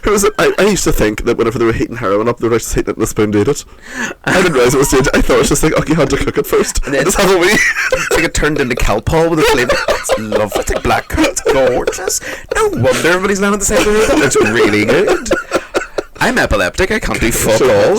Who was it? I used to think that whenever they were heating heroin up, they were just heating it in a spoon to eat it. I didn't realise it was stage. I thought it was just like, you had to cook it first. And then just have a wee. It's like it turned into Calpol with a flavour. It's lovely. It's like black cat. It's gorgeous. No wonder everybody's landing the side of the road. It's really good. I'm epileptic. I can't do fuck all.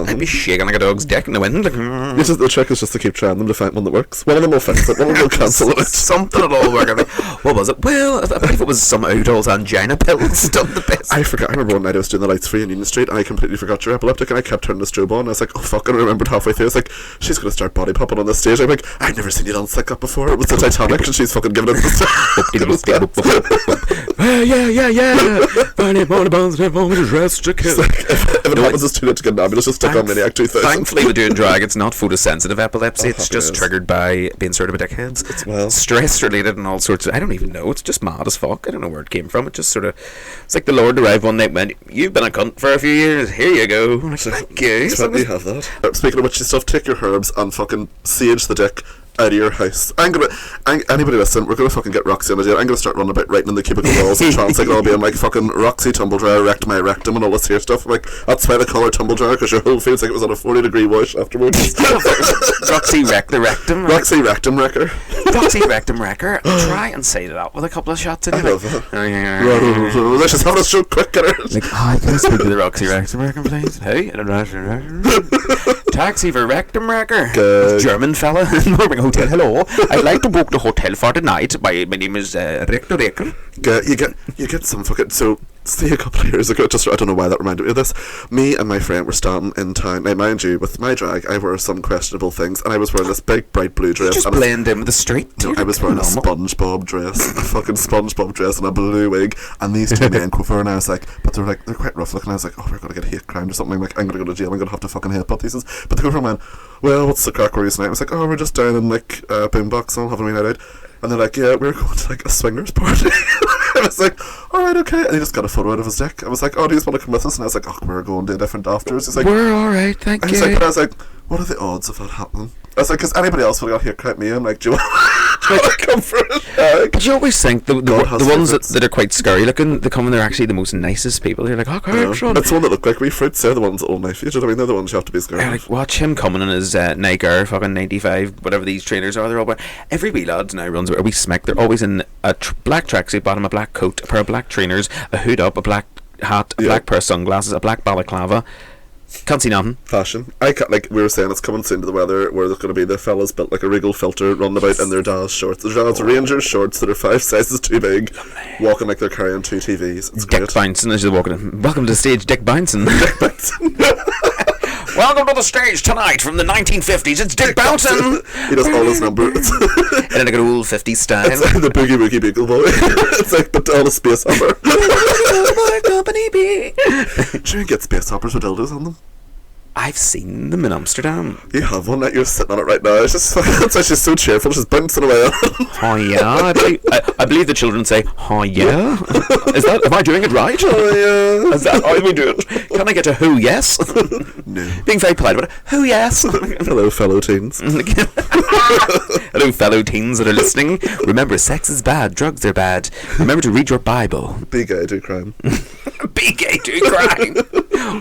I'd be shaking like a dog's dick in the wind. Like, the trick is just to keep trying them to find one that works. One of them will fix it. One of them will cancel it. Something will all work. What was it? Well, I believe it was some Udall's angina pills. Done the best. I forgot. I remember one night I was doing the lights free in Union Street, and I completely forgot you're epileptic, and I kept turning the strobe on. And I was like, oh fuck! And I remembered halfway through, I was like, she's gonna start body popping on the stage. I'm like, I've never seen you dance like that before. It was the Titanic, and she's fucking giving it Yeah. Funny bones, rest to kill. If it happens, it's too late to get an ambulance. Just stick on Maniac 2000. Thankfully, with doing drag, it's not photosensitive epilepsy. It's just triggered by being sort of a dickheads. It's stress related and all sorts of. I don't even know. It's just mad as fuck. I don't know where it came from. It just sort of. It's like the Lord arrived one night and went, "You've been a cunt for a few years. Here you go." I'm like, thank you. You have that. Speaking of witchy stuff, take your herbs and fucking sage the dick out of your house. Anybody listen, we're gonna fucking get Roxy on the deal. I'm gonna start running about writing in the cubicle walls and trans, like, all being like fucking Roxy Tumbledryer wrecked my rectum and all this here stuff. Like, that's why they call her Tumbledryer, because your whole feels like it was on a 40-degree wash afterwards. Roxy wrecked the rectum. Roxy rectum wrecker. Roxy rectum wrecker. Try and say that with a couple of shots in it. I love that. Let's just have a stroke quick, get her. Like, hi, can I speak to the Roxy rectum wrecker, please? Hey, taxi for rectum wrecker. German fella in Morgan Hotel. Hello, I'd like to book the hotel for tonight. My name is Rector Recker. You get some fucking. So, see, a couple of years ago, I don't know why that reminded me of this. Me and my friend were standing in town. Now, mind you, with my drag, I wear some questionable things, and I was wearing this big, bright blue dress. You just blend in with the street. No, I was wearing a SpongeBob dress, a fucking SpongeBob dress, and a blue wig. And these two men come over, and I was like, but they're quite rough looking. I was like, oh, we're gonna get hate crimed or something. Like, I'm gonna go to jail. I'm gonna have to fucking hate pieces. But they go over and went, well, what's the crack? Where are you tonight? I was like, oh, we're just down in like Boombox and having a wee night out. And they're like, yeah, we're going to like a swingers party. I was like, alright, okay. And he just got a photo out of his dick. I was like, oh, do you just want to come with us? And I was like, oh, we're going to different afters. He's like, we're alright, thank you. I was like, what are the odds of that happening? I was like, because anybody else would have got here crap me. I'm like, do you want to come for it? But you always think the ones that are quite scary looking, they come and they're actually the most nicest people. You're like, oh, correction. That's the one that look like wee fruits. They're the ones that will knife you. Do you know what I mean? They're the ones you have to be scared of. Like, watch him coming in his Nike Air fucking 95, whatever these trainers are. They're all wearing. Every wee lad now runs a wee smack. They're always in a black tracksuit, bottom, a black coat, a pair of black trainers, a hood up, a black hat, a black pair of sunglasses, a black balaclava. Can't see nothing. Fashion. I can't, like we were saying, it's coming soon to the weather where there's going to be the fellas built like a Regal filter running about in their Daz shorts. Their Daz Rangers shorts that are 5 sizes too big, walking like they're carrying 2 TVs. It's Dick great. Bouncing as you're walking in. Welcome to the stage, Dick Bouncing. Dick Bouncing. Welcome to the stage tonight from the 1950s. It's Dick Bouncing. He does all his numbers. And then like an old 50s style. It's like the Boogie Woogie Beagle Boy. It's like the all the space hopper. My company be. Sure, you get space hoppers with dildos on them. I've seen them in Amsterdam. You have one that you're sitting on it right now. It's just it's actually so cheerful. It's just bouncing away. Oh yeah, I believe the children say, "Oh yeah." Is that? Am I doing it right? Oh yeah. Is that how we do it? Can I get a who yes? No. Being very polite about it. Who yes? Hello, fellow teens. Hello, fellow teens that are listening. Remember, sex is bad. Drugs are bad. Remember to read your Bible. Be gay, do crime. Be gay, do crime.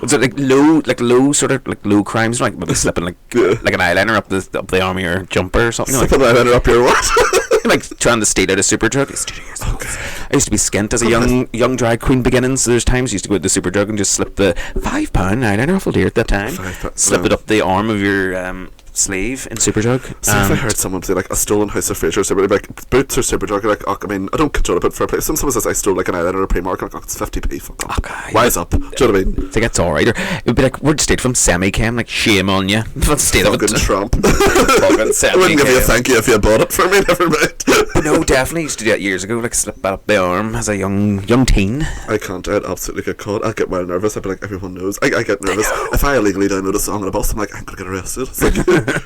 Was it like low sort of like low crimes, like maybe slipping like an eyeliner up the arm of your jumper or something? Slipping an eyeliner up your what? Like trying to steal out a super drug. I used to be skint as a young drag queen beginning, so there's times I used to go to the super drug and just slip the £5 eyeliner off dear at that time. Slip it up the arm of your sleeve in Superdrug. See, if I heard someone say like a stolen House of Fraser or Superdrug, like Boots or Superdrug, like, oh, I mean, I don't control it, but fair play. Someone says I stole like an eyeliner or a Primark, like, oh, it's 50p. Fuck off. Okay. Wise up. Do you know what I mean? I think it's alright. It would be like, we're state from semi-chem, like, shame on you. Let's state of it. Fucking Trump. Fucking semi-chem. I wouldn't give you a thank you if you bought it for me, never mind. No, definitely used to do that years ago, like slip that up the arm as a young teen. I can't. I'd absolutely get caught. I'd get well nervous. I'd be like, everyone knows. I get nervous. If I illegally download a song on a bus, I'm like, I'm gonna get arrested. It's like,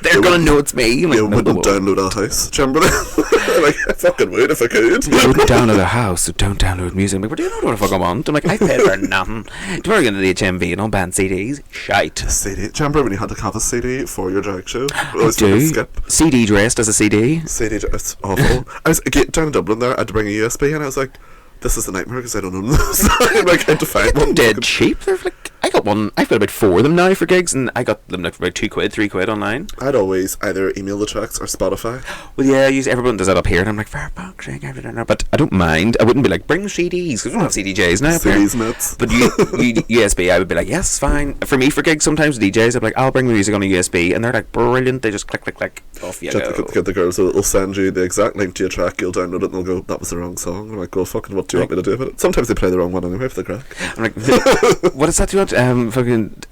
they're gonna know it's me. Like, you wouldn't download a house. Do you remember that? Like, I fucking would if I could. You wouldn't download a house, so don't download music. I'm like, what do you know what the fuck I want? I'm like, I paid for nothing. Do you ever get into the HMV and all band CDs? Shite. CD. Do you remember when you had to have a CD for your drag show? I do. Skip. CD dressed as a CD. CD, it's awful. I was down in Dublin there. I had to bring a USB, and I was like, this is the nightmare because I don't own those. I'm like, I had to find one. Dead cheap. They're like, I got one. I've got about 4 of them now for gigs, and I got them like for about £2, £3 online. I'd always either email the tracks or Spotify. Well, yeah, everyone does that up here, and I'm like, fair boxing, but I don't mind. I wouldn't be like, bring CDs, because we don't have CDJs now. CDs nuts. But USB, I would be like, yes, fine. For me, for gigs, sometimes DJs, I'd be like, I'll bring the music on a USB, and they're like, brilliant. They just click, click, click, off you go. Get the girls who will send you the exact link to your track, you'll download it, and they'll go, that was the wrong song. I'm like, well, fucking, what do you want me to do with it? Sometimes they play the wrong one anyway for the crack. I'm like, what is that you want? Fucking,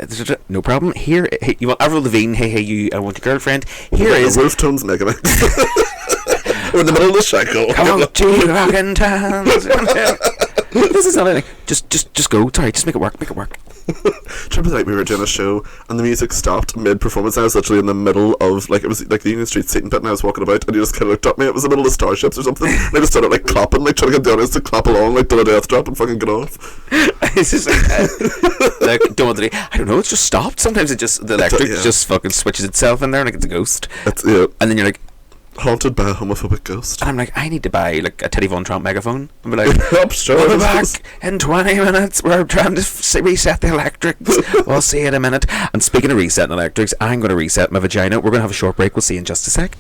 no problem. Here, hey, you want Avril Lavigne? Hey, you, I want your girlfriend. Here is Wolf Tones Megamix. We're in the middle of the cycle. Come on, to rockin' towns. This is not anything. Just go. Sorry, just make it work. Make it work. Remember like we were doing a show and the music stopped mid-performance. I was literally in the middle of like, it was like the Union Street seating pit, and I was walking about, and you just kind of looked at me. It was the middle of Starships or something, and I just started like clapping, like trying to get the audience to clap along, like did a death drop and fucking get off. It's just like don't want to do. I don't know. It's just stopped. Sometimes it just the electric just fucking switches itself in there like it's a ghost. Yeah. And then you're like, haunted by a homophobic ghost. and I'm like, I need to buy like a Teddy Von Trump megaphone. I'm like, Sure. we'll be back in 20 minutes. We're trying to reset the electrics. We'll see you in a minute. And speaking of resetting electrics, I'm going to reset my vagina. We're going to have a short break. We'll see you in just a sec.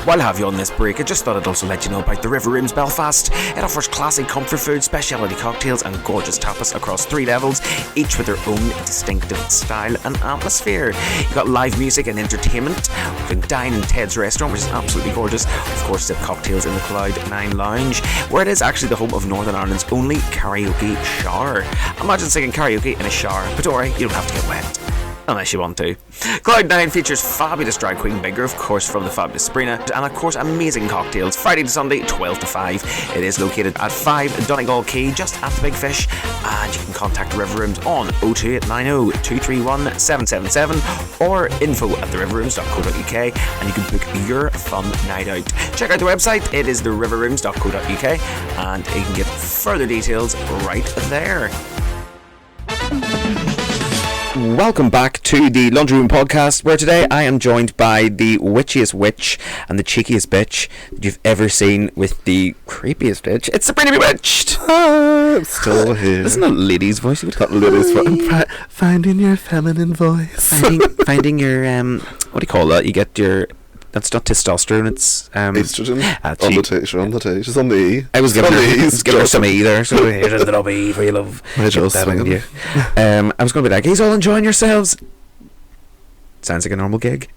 While I have you on this break, I just thought I'd also let you know about the River Rooms Belfast. It offers classy comfort food, specialty cocktails and gorgeous tapas across 3 levels, each with their own distinctive style and atmosphere. You've got live music and entertainment. You can dine in Ted's restaurant, which is absolutely gorgeous. Of course, sip cocktails in the Cloud9 Lounge, where it is actually the home of Northern Ireland's only karaoke shower. Imagine singing karaoke in a shower, but don't worry, you don't have to get wet. Unless you want to. Cloud9 features fabulous drag queen Bigger, of course, from the fabulous Sabrina, and of course amazing cocktails, Friday to Sunday, 12 to 5. It is located at 5 Donegal Quay, just at the Big Fish, and you can contact the River Rooms on 02890 231 777 or info@theriverrooms.co.uk, and you can book your fun night out. Check out the website, it is theriverrooms.co.uk, and you can get further details right there. Welcome back to the Laundry Room Podcast, where today I am joined by the witchiest witch and the cheekiest bitch that you've ever seen with the creepiest bitch. It's Sabrina Bewitched! Hi, I'm still here. Isn't that a lady's voice? You would call Lady's voice. Finding your feminine voice. finding your, what do you call that? You get your... That's not testosterone, it's estrogen. On the T. She's on the T. She's on the E. I was giving her some E there, so here's a little E for you, love. My jaw's swinging. I was going to be like, he's all enjoying yourselves. Sounds like a normal gig.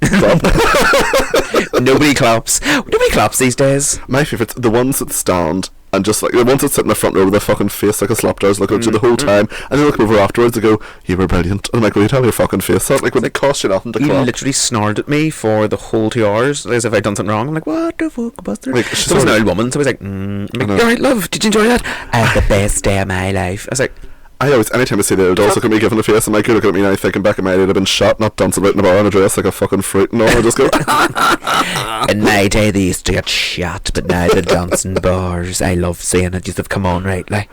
Nobody claps. Nobody claps these days. My favourites, the ones that stand and just like the ones that sit in the front row with their fucking face like a slapdoor's looking at you the whole time, and they look over afterwards and go, you were brilliant. And I'm like, will you tell me your fucking face up? Like, when it costs you nothing to clap. You literally snorted at me for the whole 2 hours as if I'd done something wrong. I'm like, what the fuck was there? Like, so it was an old woman, so I was like, I'm like, alright love, did you enjoy that? I had the best day of my life. I was like, I always, anytime I see the old dolls look at me giving a face, I'm like, you're looking at me now thinking back in my day I'd have been shot, not dancing about in a bar in a dress like a fucking fruit and all. I just go In my day they used to get shot, but now they're dancing bars. I love seeing it. Just have come on right, like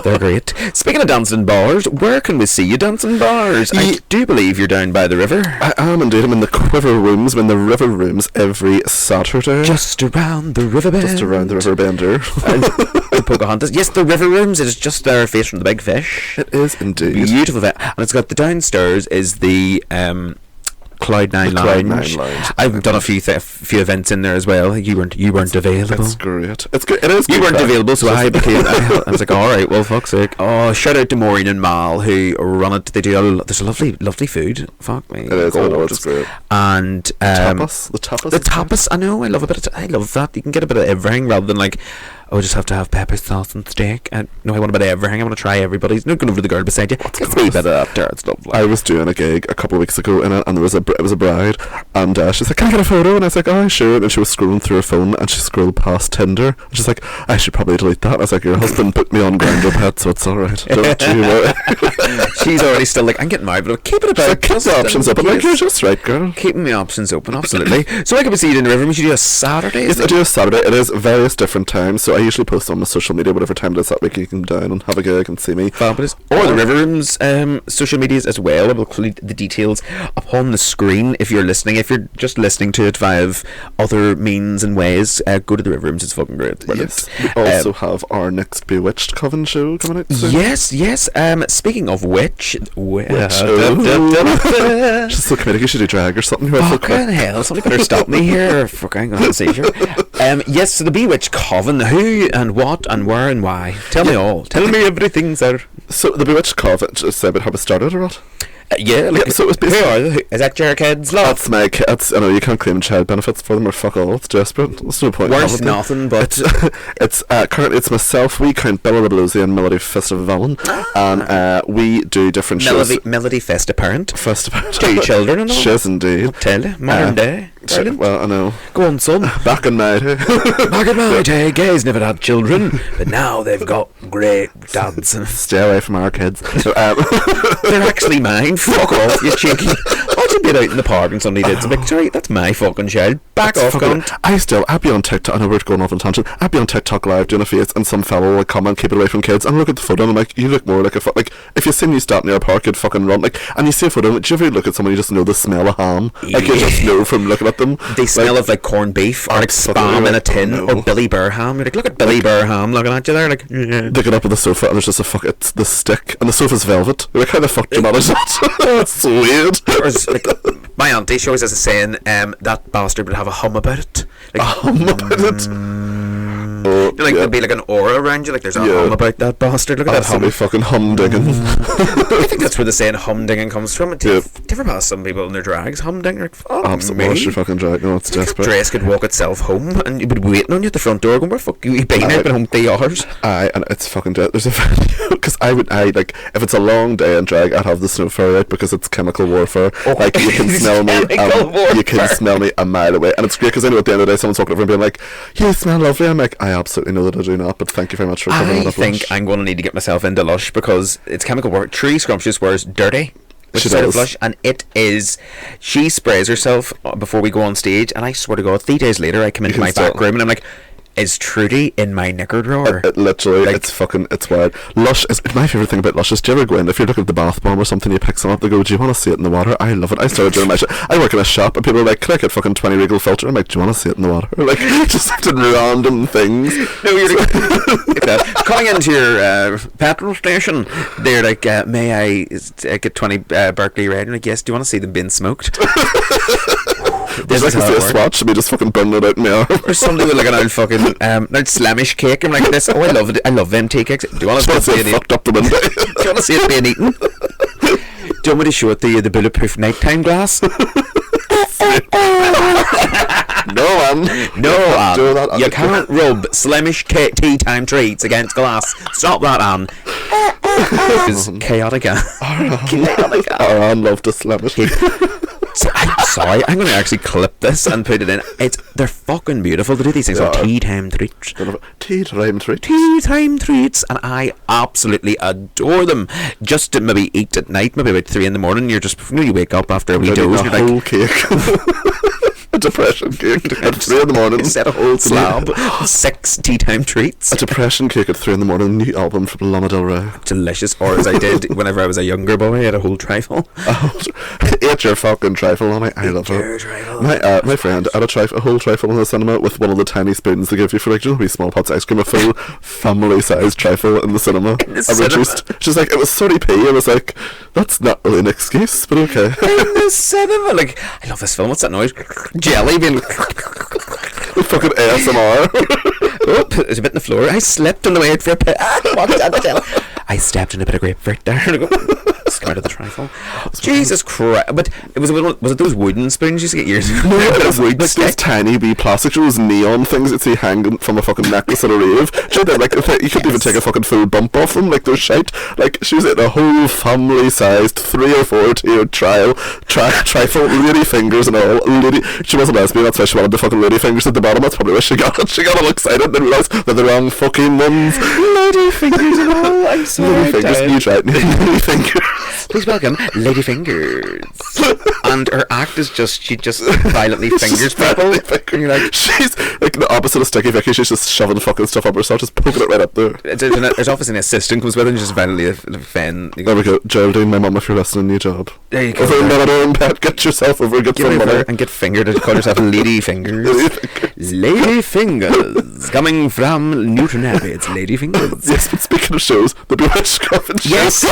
they're great. Speaking of dancing bars, where can we see you dancing bars? I do believe you're down by the river. I am indeed. I'm in the Quiver Rooms. I'm in the River Rooms every Saturday. Just around the river bend. Just around the river bender. The Pocahontas. Yes, the River Rooms. It is just there, face from the Big Fish. It is indeed. Beautiful event. And it's got the downstairs is the Cloud9 Lounge. I've done a few events in there as well. You weren't available. It's great. It's good. It is. You good weren't crack. available, so I was like, all right, well, fuck's sake. Oh, shout out to Maureen and Mal who run it. They do. There's a lovely food. Fuck me. It is. I know, it's great. And tapas. The tapas. The tapas. I know. I love a bit of. I love that. You can get a bit of everything rather than like, oh, I just have to have pepper sauce and steak. No, I want a bit of everything. I want to try everybody's. Not going over to the girl beside you. It's a wee bit of that there. It's lovely. I was doing a gig a couple of weeks ago in it, and it was a bride, and she's like, can I get a photo? And I was like, oh, sure. And she was scrolling through her phone, and she scrolled past Tinder. And she's like, I should probably delete that. And I was like, your husband put me on Grindr Pet, so it's alright. Don't you worry. She's already still like, I'm getting married, but I'll keep it about. Like, keep the options open. Like, you're just right, girl. Keeping the options open, absolutely. So I can see you in the river. We should do a Saturday. Yes, I do a Saturday. It is various different times. So I usually post on my social media whatever time it is that week. You can come down and have a gig and see me. Fabulous. Or the River Room's social medias as well. We'll include the details upon the screen if you're listening. If you're just listening to it via other means and ways, go to the River Rooms. It's fucking great. Brilliant. Yes. We also have our next Bewitched Coven show coming out soon. Yes. Speaking of which, Just so comedic, you should do drag or something. fucking hell, somebody better stop me here. Fuck, I'm going to seizure. Yes, so the Bewitched Coven, who and what and where and why. Tell me all. Tell me everything, sir. So the Bewitched Coven, just say about how it started or what? So it was basically, who are they? Is that your kids' love? That's my kids. I know you can't claim child benefits for them or fuck all. It's desperate. There's no point. Worth nothing, but it's currently it's myself. We count Bella the Bluesy and Melody Festival, and we do different shows. Melody Fest apparent. Festival. Two children and all. Shiz indeed. Tell you, modern day. Brilliant. Well, I know. Go on, son. Back in my day. Back in my day, gays never had children, but now they've got great dads. Stay away from our kids. So, they're actually mine. Fuck off, you cheeky. Why'd you be out in the park and somebody did something? Sorry, that's my fucking child. Back off, cunt. I'd be on TikTok. I know we're going off on tangent. I'd be on TikTok live doing a face, and some fellow will comment, keep it away from kids, and look at the photo, and I'm like, you look more like a like. If you seen you start near a park, you'd fucking run like. And you see a photo, do you ever look at someone, you just know the smell of ham? Like you just know from looking at them. They smell of like corned beef or like spam in a tin or Billy Burham. You're like, look at Billy Burham looking at you there, like. They get up on the sofa and there's just it's the stick, and the sofa's velvet. You're like, how the fuck do you manage that? It's so weird. Like, my auntie, she always has a saying, that bastard would have a hum about it. Like, A hum about it. There'd be like an aura around you, like there's a hum about that bastard. Look at that hum. Absolutely fucking humdinging. I think that's where the saying humdinging comes from. Do you ever pass some people in their drags humding? Like, Absolutely, what's your fucking drag? No, it's desperate. Dress could walk itself home, and you'd be waiting on you at the front door, going, "Where fuck you been? I've been home 3 hours." And it's fucking dead. There's a video because I like if it's a long day in drag, I'd have the snow fur out because it's chemical warfare. Like you can smell me, you can smell me a mile away, and it's great because I know at the end of the day someone's walking over and being like, "You smell lovely." I'm like, I absolutely know that I do not, but thank you very much for coming. I think I'm going to need to get myself into Lush because it's chemical work. Tree Scrumptious wears dirty. Which is out of Lush, and it is. She sprays herself before we go on stage, and I swear to God, 3 days later, I come into my back room and I'm like, "Is Trudy in my knicker drawer?" It literally, like, it's wild. Lush is my favourite thing about Lush is, do you ever go in, if you're looking at the bath bomb or something, you pick some up, they go, "Do you want to see it in the water?" I love it. I started doing my shit. I work in a shop and people are like, "Can I get fucking 20 Regal filter?" I'm like, "Do you want to see it in the water?" Like, just random things. No, you're like, coming into your petrol station, they're like, "May I get 20 Berkeley Red?" And like, "Yes." "Do you want to see them being smoked?" There's like a swatch and we just fucking burn it out in my arm. Or somebody with like an old fucking old Slamish cake. I'm like, this. Oh, I love it. I love them tea cakes. Do you want to see it fucked up the window? Do you want to see it being eaten? Do you want me to show it to you, the bulletproof nighttime glass? No, do that. You can't rub Slamish tea time treats against glass. Stop that, Anne. It's chaotic, Anne. Anne loved to Slamish. I'm sorry, I'm going to actually clip this and put it in. They're fucking beautiful. They do these things on tea time treats. Tea time treats. Tea time treats, and I absolutely adore them. Just to maybe eat at night, maybe about 3 in the morning. You're just, you wake up after a wee doze. A whole cake. A depression cake at 3 in the morning. Instead a whole slab. 6 tea time treats. A depression cake at 3 in the morning. New album from Lana Del Rey. Delicious. Or as I did whenever I was a younger boy, I had a whole trifle. Eat your fucking trifle on it. I love it. My friend had a whole trifle in the cinema with one of the tiny spoons they give you for like, wee small pots of ice cream. A full family-sized trifle in the cinema. She's like, it was 30p. I was like, that's not really an excuse, but okay. In the cinema, like, I love this film. What's that noise? Jelly being fucking ASMR. Oh, there's a bit on the floor. I slipped on the way for a pit. I stepped in a bit of grapefruit there. Just come out of the trifle. Jesus Christ! But was it those wooden spoons you used to get years ago? No, it was like those tiny wee plastic, those neon things that you hanging from a fucking necklace at a rave. You couldn't even take a fucking full bump off them, like those shite. Like she was eating a whole family-sized 3 or 4 tiered trifle, lady fingers and all. She wasn't lesbian, that's why she wanted the fucking lady fingers at the bottom. That's probably why she got it. She got all excited and then realised they're the wrong fucking ones. Lady fingers and all. I'm sorry. Lady fingers, you tried. Lady fingers. Please welcome Lady Fingers. And and her act is just she just violently fingers people. And you're like, she's like the opposite of Sticky Vicky. She's just shoving fucking stuff up herself, just poking it right up there. there's obviously an assistant comes with her and just violently offend. There we go, Geraldine, my mum, if you're listening, new job. There you go. Over in Melbourne, pet, get yourself over, get some money. And get fingered and call yourself Lady Fingers. Lady Fingers. Coming from Newton Abbey, it's Lady Fingers. Yes, but speaking of shows, the Bewitched Coffin show. Yes.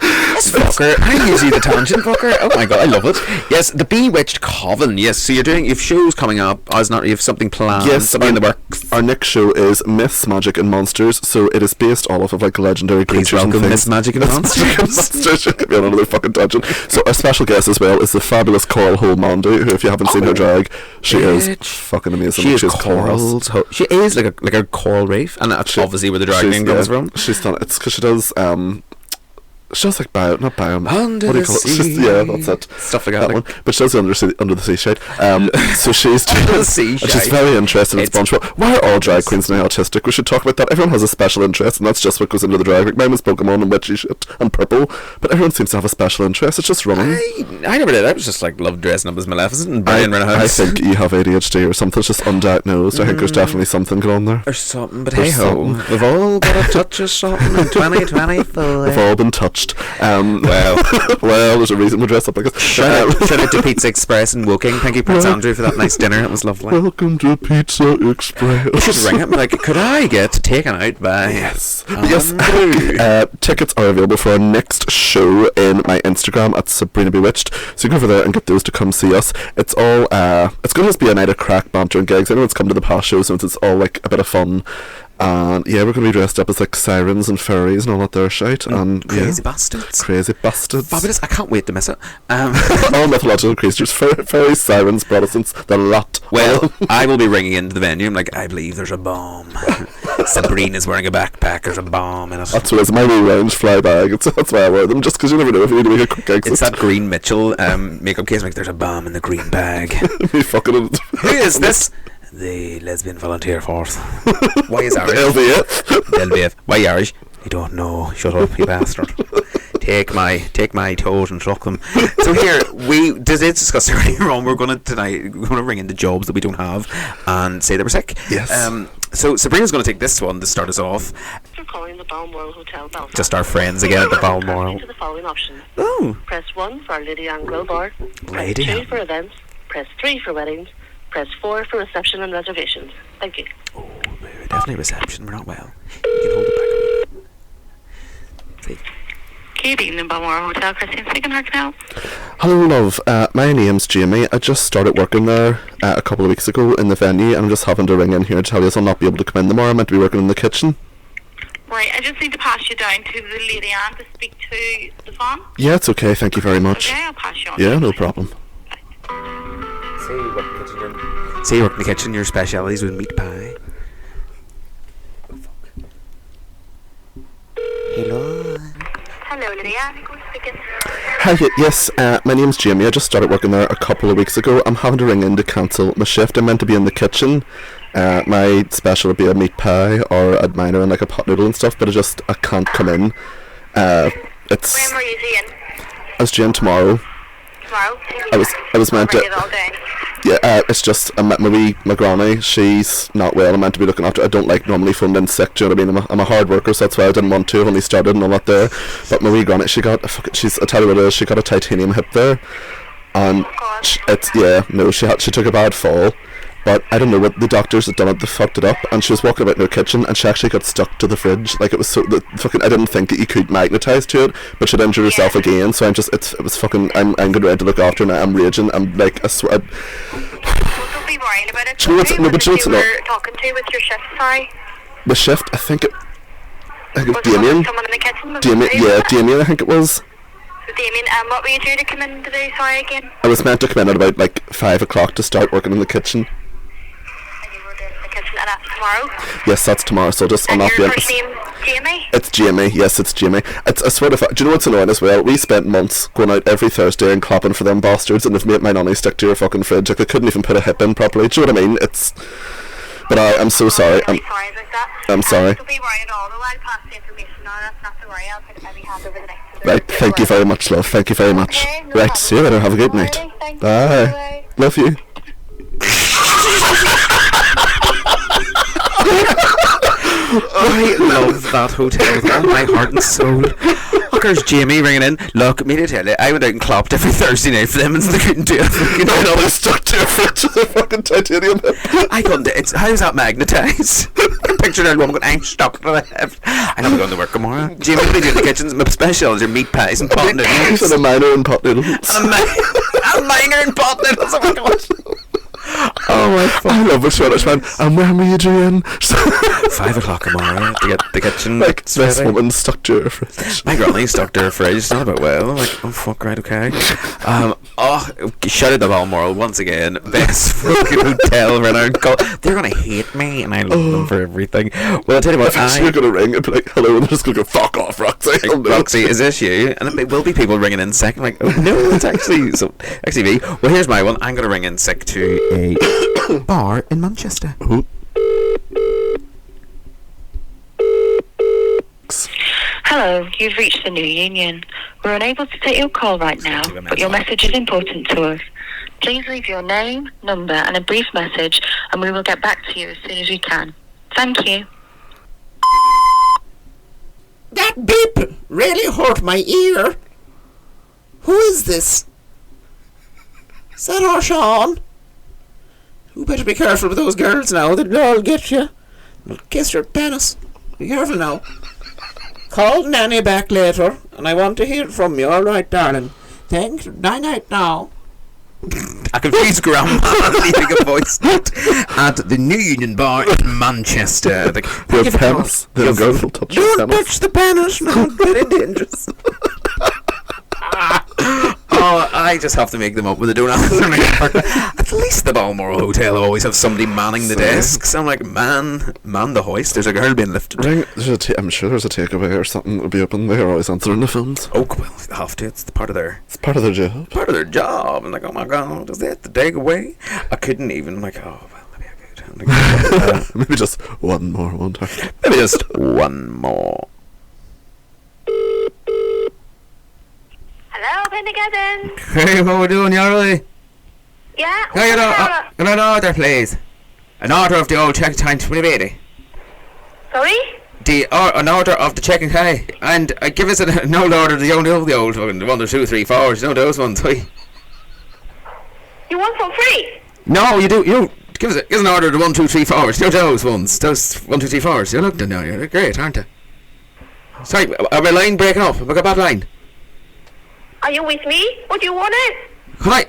Yes, fucker. I'm usually the tangent fucker. Oh my god, I love it. Yes, the Bewitched Coven. Yes, so you've shows coming up. You have something planned. Yes, something in the works. Our next show is Myths, Magic and Monsters. So it is based all off of like legendary Please creatures and welcome things. Miss Magic and Monsters. Should be on another fucking tangent. So our special guest as well is the fabulous Coral Hole Mandy, who, if you haven't seen her drag, she is fucking amazing. She is She's corals. She is like a coral reef, and that's obviously where the drag name comes from. She's done. It's because she does like not bio. Under what do you the call it? sea. Yeah, that's it. Stuff like that. One. But she does the under the sea shade. So she's Under the sea and she's shade. very interested in SpongeBob. Why are all drag queens now autistic? We should talk about that. Everyone has a special interest, and that's just what goes into the drag. Like mine was Pokemon and witchy shit and purple, but everyone seems to have a special interest. It's just running. I never did. I was just like loved dressing up as Maleficent and running around a I house. think you have ADHD or something. It's just undiagnosed. I think there's definitely something going on there. Or something, but There's hey ho, something. we've all got a touch of something in 2024. We've all been touched. Well, well, there's a reason we dress up like this. shout out to Pizza Express in Woking. Thank you, Prince Andrew, for that nice dinner. It was lovely. Welcome to Pizza Express. We should ring him like, could I get taken out by Yes, tickets are available for our next show in my Instagram at Sabrina Bewitched. So you go over there and get those to come see us. It's all it's going to be a night of crack, banter and gigs. Anyone's come to the past shows, so it's all like a bit of fun. And yeah, we're going to be dressed up as like sirens and fairies and all that there shite. And Crazy bastards. Crazy bastards. Fabulous. I can't wait to miss it. All mythological creatures, fairies, sirens, Protestants, the lot. Well, I will be ringing into the venue. I'm like, I believe there's a bomb. Sabrina's wearing a backpack. There's a bomb in it. That's what it is. My wee round fly bag. That's why I wear them, just because you never know if you need to make a quick exit. It's that Green Mitchell makeup case. Like, there's a bomb in the green bag. Me fucking Who is this? The lesbian volunteer force. Why is Irish? LVF. LVF. Why Irish? I don't know. Shut up, you bastard. Take my toes and suck them. So here we did discuss earlier on. We're going to ring into jobs that we don't have and say that we're sick. Yes. So Sabrina's going to take this one to start us off. You're calling the Balmoral Hotel, Belfast. Just our friends again at the Balmoral. To the following options. Oh, Press 1 for Lady Anne Grill Bar. Press Lady 2 Anne. for events. Press 3 for weddings. Press 4 for reception and reservations. Thank you. oh, definitely reception. We're not well. You can hold it back a minute. See. Good evening, Balmoral Hotel. Christine speaking. How can I help? Hello, love. My name's Jamie. I just started working there a couple of weeks ago in the venue, and I'm just having to ring in here to tell you I'll not be able to come in tomorrow. I'm meant to be working in the kitchen. Right, I just need to pass you down to the Lady Anne to speak to Stefan. Yeah, it's okay. Thank you very much. Okay, I'll pass you on. Yeah, no problem. Say you work in the kitchen. Your specialities with meat pie. Hello. Hello, Lady Anne. Who's speaking? Hi, yes, my name's Jamie. I just started working there a couple of weeks ago. I'm having to ring in to cancel my shift. I'm meant to be in the kitchen. My special would be a meat pie or a minor and like a pot noodle and stuff, but I can't come in. It's When were you seeing? I was due in tomorrow. Tomorrow? I was meant to. Ready all day. Yeah, it's just my granny. She's not well. I'm meant to be looking after. I don't like normally phone in sick. Do you know what I mean? I'm a hard worker, so that's why I didn't want to. I've only started and all that there. But my wee granny, I tell you what it is. She got a titanium hip there, and God. she took a bad fall. But I don't know what the doctors had done it. They fucked it up, and she was walking about in her kitchen, and she actually got stuck to the fridge. Like it was so I didn't think that you could magnetise to it, but she'd injured herself again. So it was fucking. I'm going around to look after her now. I'm raging. I'm like Don't be worrying about it. Do you know what's- Who no, was but do you know it you what's were talking to with your shift, sorry? the shift. I think it Was it Damien. someone in the kitchen? Damien. I think it was. So Damien, what were you due to come in to do, sorry, again? I was meant to come in at about like 5 o'clock to start working in the kitchen. And you were doing the kitchen, and that's tomorrow? Yes, that's tomorrow. So I'll And not be your in. first name, Jamie? It's Jamie. Yes, it's Jamie. I swear to do you know what's annoying as well? We spent months going out every Thursday and clapping for them bastards, and they've made my nanny stick to your fucking fridge. Like they couldn't even put a hip in properly. Do you know what I mean? But I'm so sorry. I'm really sorry about that. I'm sorry. Don't be worried at all, though. I'll pass the information on. That's not to worry. I'll put it in my hand over the next few days. Right, thank you very much, love. Thank you very much. Okay, no Right, problem. see you later. Have a good night. Alrighty, thank you. Bye. Love you. I love that hotel with all my heart and soul. There's Jamie ringing in. Look, me to tell you, I went out and clapped every Thursday night for them and they couldn't do it. No, they stuck to your fridge with a fucking titanium hip. I couldn't. How's that magnetised? I picture that woman going, I'm stuck to the hip. I'm not going to work tomorrow. Jamie, what do you do in the kitchen? My specials are meat pies and pot noodles. And a minor and pot noodles. A minor and pot noodles. Oh my god. Oh my fuck. I love a Scottish man. And when were you doing? 5 o'clock tomorrow to get the kitchen. Like, this ready. woman stuck to her fridge. My granny stuck to her fridge. It's not about well. I'm like, oh fuck, right, okay. Shout out to Balmoral once again. Best fucking hotel around. They're gonna hate me, and I love them for everything. Well, I'll tell you what. You're gonna ring and be like, hello, and they're just gonna go, fuck off, Roxy. Like, Roxy, is this you? And there will be people ringing in sick. I'm like, oh no, it's actually me. Well, here's my one. I'm gonna ring in sick to a bar in Manchester. Ooh. Hello, you've reached the New Union. We're unable to take your call right now, but your message is important to us. Please leave your name, number, and a brief message, and we will get back to you as soon as we can. Thank you. That beep really hurt my ear. Who is this? Is that our Sean? You better be careful with those girls now. They'll all get you. They'll kiss your penis. Be careful now. Call Nanny back later, and I want to hear from you. All right, darling. Thanks. Night now. I confused Grandma leaving a voice note at the New Union Bar in Manchester. Like, Your penis. The girls will touch your Don't penis. touch the penis. No, very dangerous. Oh, I just have to make them up when they don't answer me. At least the Balmoral Hotel always have somebody manning the desks. I'm like, man the hoist. There's a girl being lifted. Ring, I'm sure there's a takeaway or something that'll be open. They're always answering the phones. Oh, well, they have to. It's part of their job. part of their job. I'm like, oh my god, is that the takeaway? I couldn't even. I'm like, oh well, maybe I could. I'm like, Maybe just one more, won't I? maybe just one more. Hello, Pendergarden. Hey, what we doing, Yarley? Yeah? Can I get an order, please? An order of the old check time 2080. Sorry? An order of the check and pay. And give us an old order, the old fucking 1, 2, 3, 4. You know those ones, hey? You want some free? No, you do. Give us an order of the 1, 2, 3, 4. You know those ones. Those 1, 2, 3, 4s. You look now. You're great, aren't you? Sorry, are my line breaking up? Have I got a bad line? Are you with me? What do you want it? How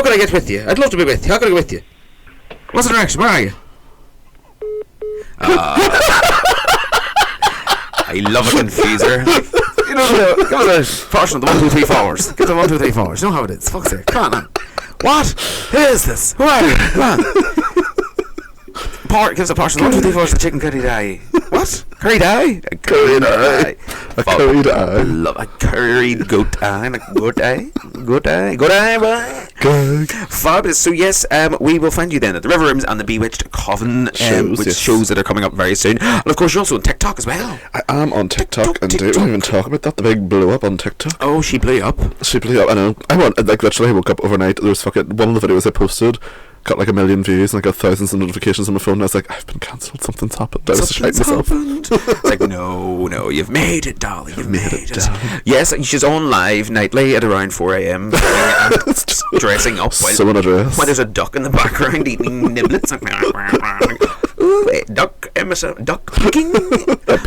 can I get with you? I'd love to be with you. How can I get with you? What's the direction? Where are you? I love a confuser. You know, give us a portion of the 1, 2, 3, 4s. Get the 1, 2, 3, 4s. You know how it is. Fuck's sake. Come on, man. What? Who is this? Who are you? Come on. Give us a portion of the 1, 2, 3, 4s. The chicken curry die. What? Curry die? A curry die. A curried eye. I love a curried goat eye. Like goat eye. Goat eye. Goat eye, boy. Good. Fabulous. So yes, we will find you then at the River Rooms and the Bewitched Coven, Shows, which yes. shows that are coming up very soon. And of course, you're also on TikTok as well. I am on TikTok, and TikTok. don't even talk about that. The big blow up on TikTok. Oh, she blew up. She blew up. I know. Literally, I woke up overnight. There was fucking one of the videos I posted got like 1 million views, and I got thousands of notifications on my phone. And I was like, I've been cancelled. Something's happened. I was shouting myself. It's like, no, you've made it, darling. You've made it. Yes, she's on live nightly at around 4 a.m. dressing up So in a dress. while there's a duck in the background eating niblets. Like, ooh, duck, duck peeking.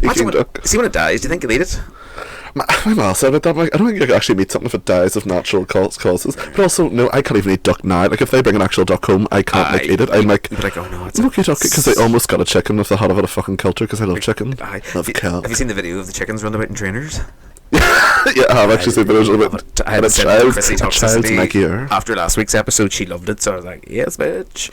peeking duck. See when it dies, do you think you'll eat it? I'm also about that. Like, I don't think you can actually meet something if it dies of natural causes. But also, no, I can't even eat duck now. Like, if they bring an actual duck home, I can't eat it. I'm like, oh no, it's okay, because I almost got a chicken if they had a bit of fucking culture, because I love chicken. Love cow. Have you seen the video of the chickens running about in trainers? Yeah, I have actually seen videos of it. I had And sent Chrissy a child's Toxicity neck ear. after last week's episode. She loved it, so I was like, yes, bitch.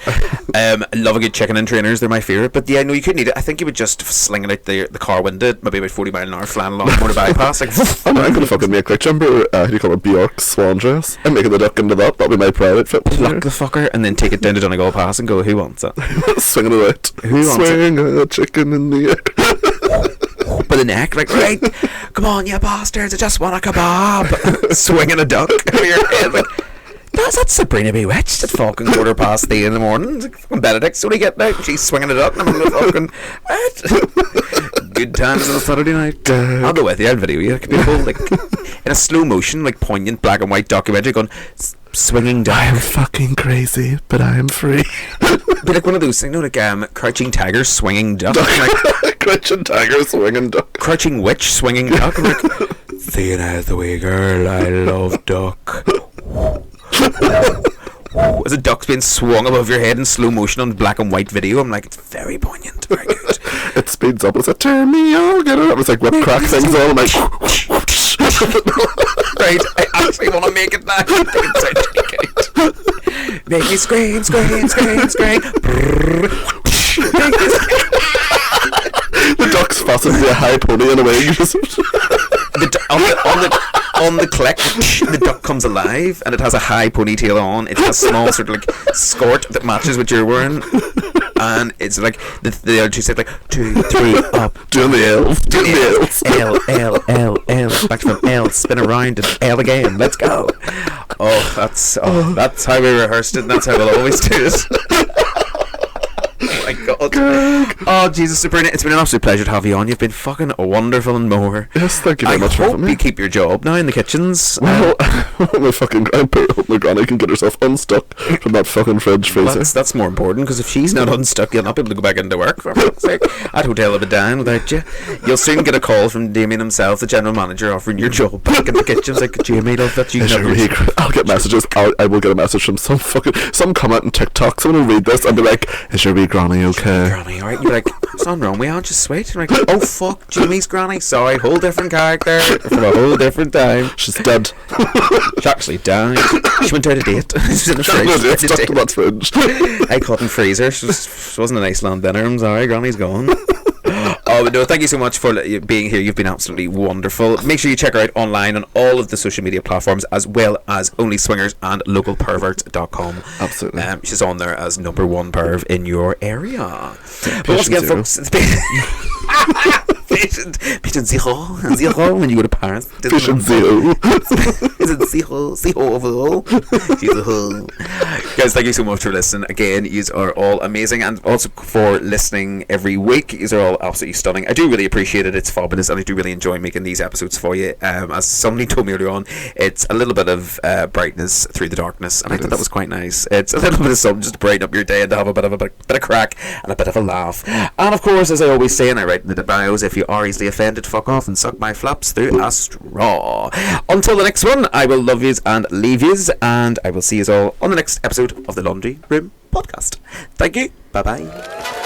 Love a good chicken and trainers. They're my favourite. But yeah, no, you couldn't eat it. I think you would just sling it out the car window, maybe about 40 mile an hour, flying along the motor bypass. Like, I'm going to fucking make, like, remember, how do you call it, Bjork's swan dress? I'm making the duck into that. That'll be my pride outfit. pluck the fucker and then take it down to Donegal Pass and go, who wants it? Swinging it out. Who wants Swing a chicken in the air. By the neck, like, right, come on, you bastards, I just want a kebab. Swinging a duck over your head. Like, that's Sabrina Bewitched at fucking 3:15 in the morning. It's like, fucking Benedict's only getting out and she's swinging a duck and I'm in the fucking... What? Good times on a Saturday night. I'll go with you, I'll video you. It could be cool, like, in a slow motion, like, poignant black and white documentary going, swinging duck. I am fucking crazy, but I am free. Be like one of those things, you know, like, Crouching Tiger, swinging duck. Like, Crouching tiger, swinging duck. Crouching Witch, swinging duck. I'm like, seeing as the way, girl, I love duck. As a duck's being swung above your head in slow motion on black and white video, I'm like, it's very poignant, very good. It speeds up. It's like, turn me on, get it up. It's like whip crack things on. I'm like, Right, I actually want to make it now. I think it's so good. Make me scream, scream, scream, scream. the duck's fastened to a high pony in a wig. On the click, the duck comes alive and it has a high ponytail on. It has a small sort of like skirt that matches what you're wearing, and it's like the other two say like 2, 3 up, Doing the L's. Doing the L's. L, back from L, spin around and L again. Let's go. That's how we rehearsed it. And that's how we'll always do it. Oh my god. Oh Jesus, Sabrina, it's been an absolute pleasure to have you on. You've been fucking wonderful and more. Yes, thank you very much for I having hope me. you keep your job now in the kitchens. Well, my fucking hope my granny can get herself unstuck from that fucking fridge freezer. That's more important, because if she's not unstuck, you'll not be able to go back into work. For fuck's sake. That hotel will be down without you. You'll soon get a call from Damien himself, the general manager, offering your job back in the kitchen. It's like, Jamie, love that you never... I'll get messages. I will get a message from some comment on TikTok. Someone will read this and be like, "Is your wee granny okay?" Granny, alright? You're like, "What's on wrong? We aren't just sweet." You're like, "Oh fuck, Jamie's granny. Sorry, whole different character from a whole different time. She's dead. She actually died. She went out a date. She's in the fridge. Stuck to that fridge. I caught in freezer. She wasn't a nice land dinner. I'm sorry, Granny's gone. Oh, but no, thank you so much for being here. You've been absolutely wonderful. Make sure you check her out online on all of the social media platforms, as well as Only Swingers and localperverts.com. Absolutely. She's on there as #1 perv in your area. But once again, folks, it's been patient zero when you go to Paris. Patient zero. Is it zero overall? She's a hoe. Guys, thank you so much for listening. Again, you are all amazing, and also for listening every week. You are all absolutely stunning. I do really appreciate it. It's fabulous, and I do really enjoy making these episodes for you. As somebody told me earlier on, it's a little bit of brightness through the darkness, and I thought that was quite nice. It's a little bit of something just to brighten up your day and to have a bit of crack and a bit of a laugh. And of course, as I always say, and I write in the bios, if you are easily offended, fuck off and suck my flaps through a straw. Until the next one, I will love yous and leave yous, and I will see yous all on the next episode of the Laundry Room Podcast. Thank you. Bye bye.